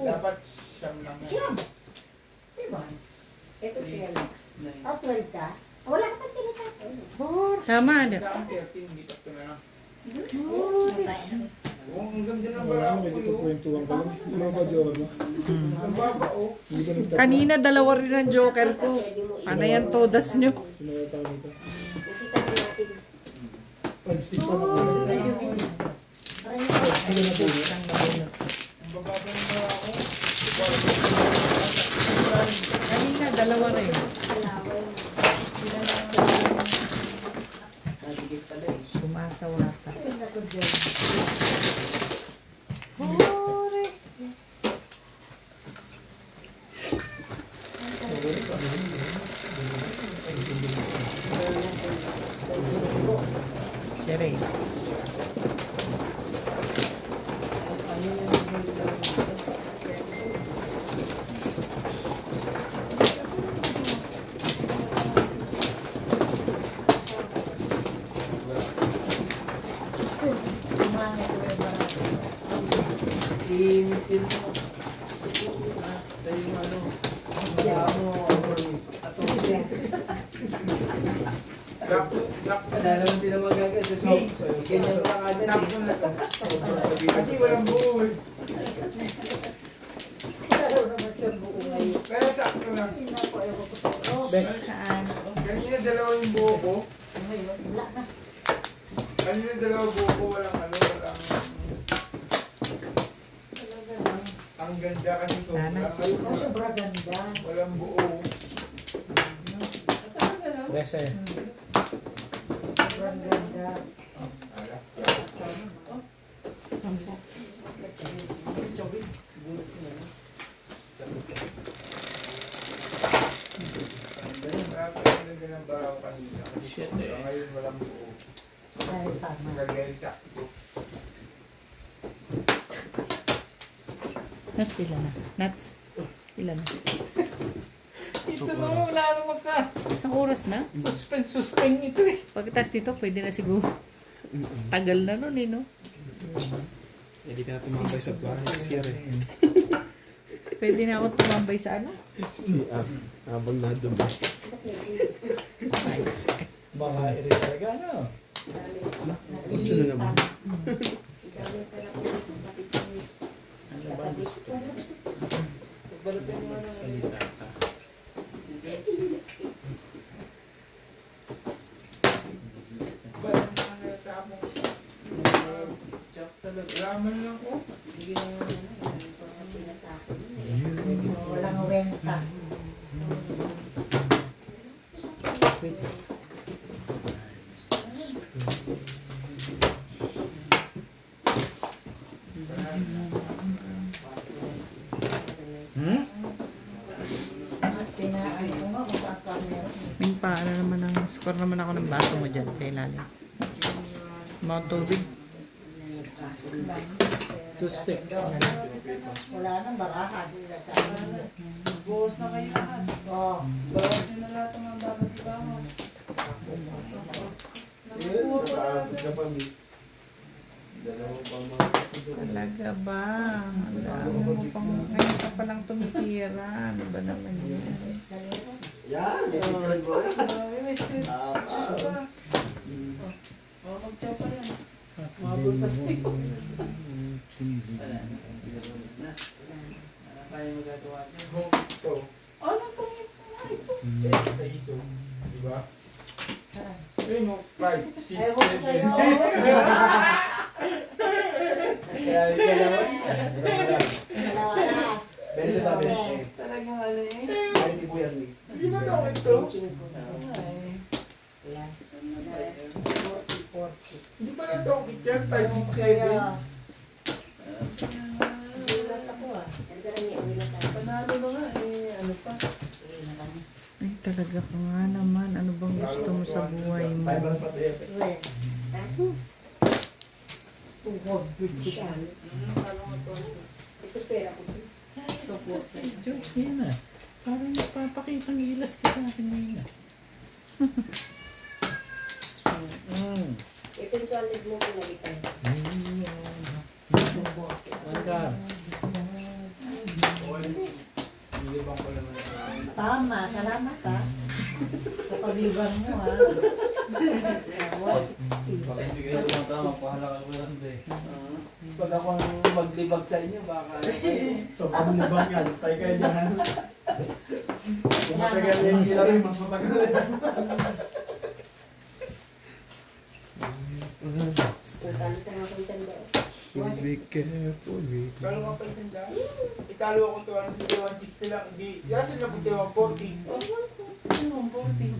Dapat siyam lang yan. Siyam. Diba? Ito 12. 6, 9. Oh, 12 ka? Wala ka pang tinatapon. Tama. Sa akin 13, hindi pa ito na lang. Matay. Oh, ang ganda ng bara Wala ko mo, yun. nagkikukwentuhan ka lang. Ano ba, Joel? Ang baba oh. Hindi ka nagtatapos. Kanina dalawa rin ang joker ko. Panay ang todas nyo. Sumaya tayo nito. Nakita ko natin. Pag-stick pa na ako. Sige na po. Ang baba ng bara ko. Kanina dalawa rin. Kalaway. Natigit pala eh. Sumasawata. Sherry. I-miss din mo. Tayo yung ano. Kaya mo. Sakto, sakto. Wala naman sila magagal. Ganyan pa agad Sakto eh. na. Kasi walang buo eh. Kaya sakto lang. Saan? Kanina dalawa yung buo ko. Kanina dalawa buo ko. Walang ano, walang... Ang ganda kasi Sana. Sobra ganda. Walang buo. Rese. Sobrang ganda. Alas pa. Marami ang ganda ng baraw kanina. Kasi ngayon walang buo. Dahil tama. Nagagay sakto. Nuts ilan na? Nuts? Ilan na? Ito na wala na magka. Isang oras na? Suspend ito eh. Pagkatapos nito, pwede na siguro. Tagal na nun eh, no? Hindi ka na tumambay sa bahay. Siya rin. Pwede na ako tumambay sa ano? Siya. Habang nadun ba? Mga iri talaga ano. Ito na naman. Ano ba gusto? Magsalita ka. Parang mga natapos. Jack talaga. Ramen lang ko. Walang renta. Ming, paano naman ang score naman ako ng baso mo dyan sa ilalim. Mga tubig. 2 sticks. Wala nang barahan. Buhos na kayo lahat. Oo. Bawas nyo na lahat ng mga dapat ibawas. Nakuha ko talaga. Talaga ba? Alam mo pang ngayon ka palang tumitira. Ano ba naman yan? Yan, secret ko. May switch. Magsiyaw pa yan. Mabul pa sa'yo. Wala tayo magagawa siya. Ito. Ano itong ito? Sa iso. Diba? Ayun mo, 5, 6, 7. Ayaw ko sa'yo. Kaya dalawa. Dalawa. Bente tabi. Talagang ano eh. Ay, po yan. Hindi na daw ito. Hindi pa na ito. Kitchen, 5, 6, 7. Panalo na nga eh. Ano pa? Ay, talaga ka nga naman. Ano bang gusto mo sa buhay mo? 5 pati. Tungkol. Siya. Ito pera ko. Joke yan ah. Parang nagpapakitang ilas ka sa akin ngayon ah. Ito yung toilet mo pinalitan. Mangga. Nilibang ko naman. Tama. Salamat ha. Sa pag-ibang mo ha. 160. Sige, yung tama. Pahalakan ko lang din. Pag ako maglibag sa inyo, baka ano kayo. So, pamulibang yan. Tayo kayo dyan. Kung matagal yung kila rin, mas matagal rin. Tutalitan ako isang daan. Be careful, be Talo ka pa isang daan. Italo ako to, 160 lang. Hindi, kasi nabunti 140.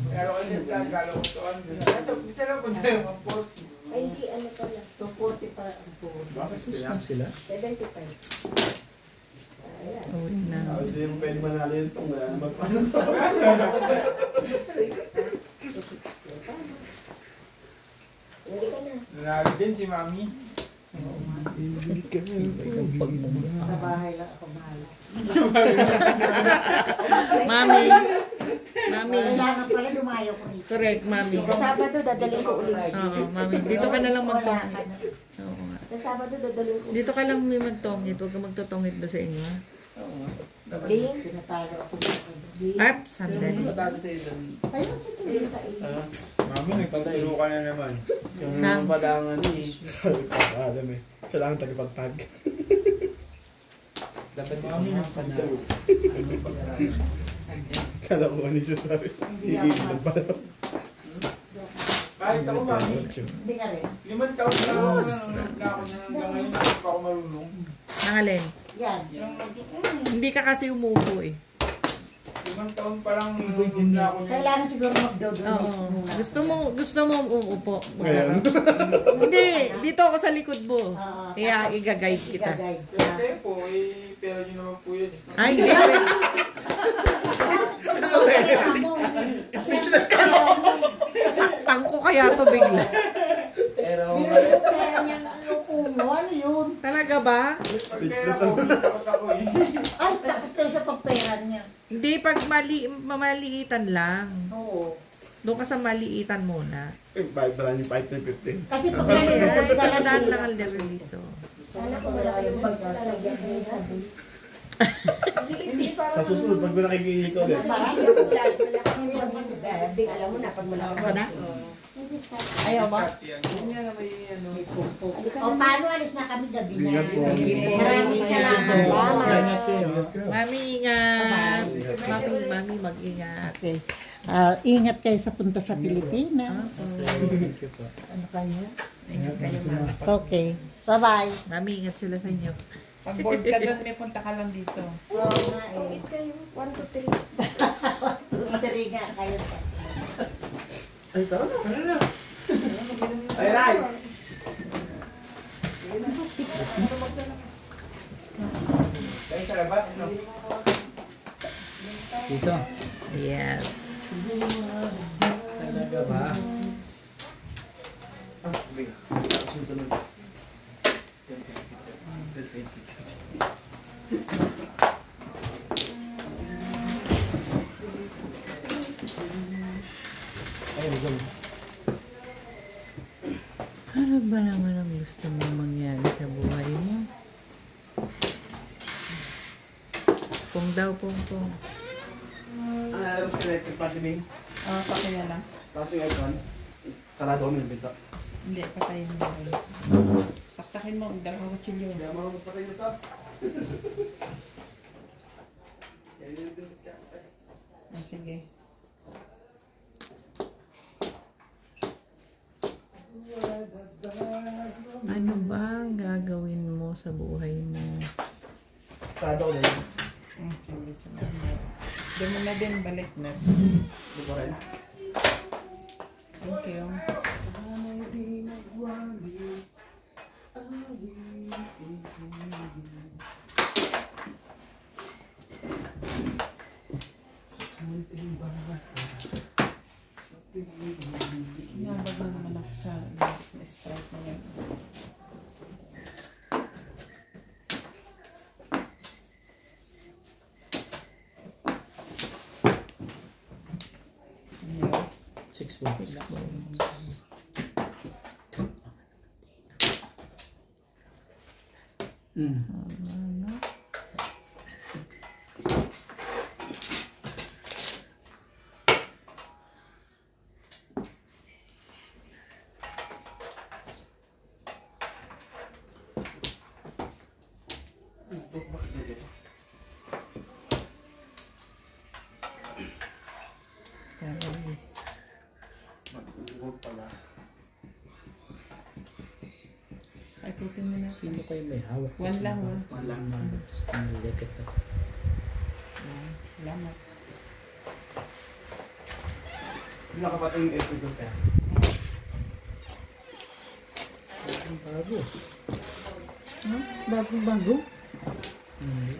Pero kasi talo ko to, isa lang punta yung 140. Ay, hindi, ano pala. 240 pa ang puhod. Tapos lang sila. 75. Ayan. Uwi na. Kasi yung pwede manalo yun itong wala naman pa. Hindi ka na. Nanalo din si Mami. Sa bahay lang ako bahala. Mami. Mami. Kailangan pala lumayo ko rito. Correct, Mami. Sa Sabado, dadalhin ko ulit. Oo, Mami. Dito ka na lang magtongit. Oo nga. Sa Sabado, dadalhin ko ulit. Dito ka lang may magtongit. Huwag ka magtutongit ba sa inyo, ha? Oo nga. Ding. Tinatalo ako. Ay, Sino sandali. mo patalo sa iyo? Ayun, sa Ding ka eh. Mami, nagpaturo ka na naman. Yung mga padangan eh. Alam eh. Kailangan tagapagtag. Dapat Mami, yung mga nagpaturo. Kala ko ano siya sabi. Hindi ako Iilan pa lang. Kahit ako, Mami, Hindi ka rin. 5 taon na ako niya hanggang ngayon. Hindi pa ako marunong. Nangalin. Yan. Yung Hindi ka kasi umupo eh. 5 taon pa lang marunong na ako niya. Kailangan siguro mag-donate Oo. muna. Gusto mo umuupo. Ngayon. Hindi, dito ako sa likod mo. Oo. Kaya i-guide kita. I-guide. Pwede po, eh, pero yun naman po yun. Ay, hindi. Speechless ka! Saktan ko kaya to bigla. Pero Pera niya na mo. Ano yun? Talaga ba? Pagpera ko, takot ako eh. Ay, takot tayo sa pagpera niya. Hindi, pag mamaliitan lang. Oo. Doon ka sa maliitan muna. Bala niyo 5 to 15. Kasi pag Ay, nalulungkot ka isang daan lang lang. ang release. Sana kung wala kayong maglalagyan kayo sa buhay. Hindi para Sa susunod, pag mo nakikita ulit. marami ako dahil wala kang maglalagyan. Alam mo na, pag wala Ako kang na? Ayaw ba? yun nga na may ano. O paano alis na kami gabi na? Ingat po. Sige po. Maraming salamat. Ingat kayo. Mami, ingat. Mami, mag-ingat. Okay. Ingat kayo sa punta sa Pilipinas. Thank you po. Ano kayo? Ingat kayo, mami. Okay. Bye-bye. Mami, ingat sila sa inyo. Pag bored ka doon, may punta ka lang dito. Oo nga eh. 1, 2, 3. Madali nga kayo. Ay, tara na. Tara na. Ay, Ray! Kayo sa labas, no? Dito. Yes. Talaga ba? Ah, biga. Sunod. Ayun, go. Ano ba naman ang gusto mo mangyari sa buhay mo? Kung daw, pong. Tapos connected pati Ming. Pakaya lang. Tapos yung icon, sarado kami ng pinto. Hindi, patayin mo rin. Saksakin mo, ang dalawa kutsilyo. Kaya marunong patay na ito. Kaya yun din siya. Sige. Ano ba ang gagawin mo sa buhay mo? Sarado ko na yun. Sige, salamat. Doon mo na din, balik na. Hindi ko rin. Thank you. Sana'y di nagwali, awitin. Munting bata sa piling. Nabag na naman ako sa Sprite na yan. Yeah. 6 months. Guys. Mag-work pala. Ay, tutin mo na. Sino kayo may hawak? One lang, one. One lang. Pumili kita. Salamat. Hindi nakapatay yung electric ko kaya. Ang bago. Huh? Bago-bago? Hindi.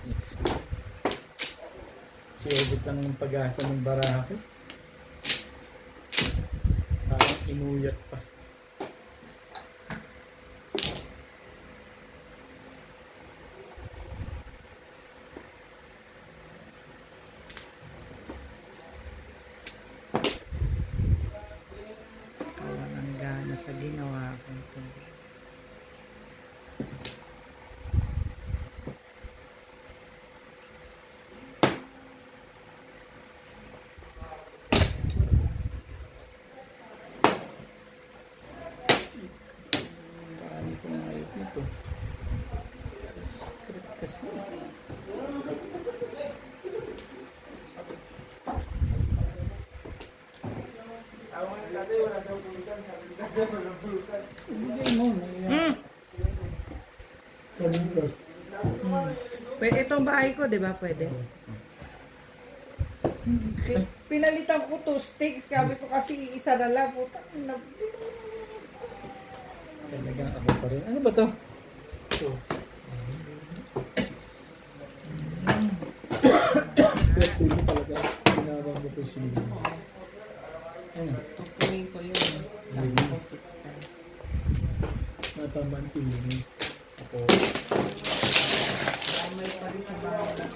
Next. Si Edit lang ng pag-asa ng Barako. Parang inuyat pa. Walang gana sa ginawa ko. Dami kong ayot nito. Secret kasi. Ako nga dati, wala daw pulutan. Sabi ko dati, walang pulutan. Ibigay mo. May, Kalulas. Pwede itong bahay ko, di ba? Pwede. Pinalitan ko 2 sticks. Sabi ko kasi isa na lang. Putang na. talagang ako pa rin. Ano ba to? Ito. Tuloy talaga. Ginawang mo po yung sinigang. Ano? Tutuloy ko yun. Tapos 6 times. Natamaan tuloy. Ako. May pa rin sa bahay lang.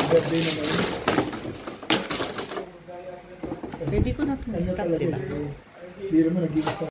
Birthday naman. Pwede ko na itong Ano stop, talaga di ba? ito? Hindi naman nag-iisa.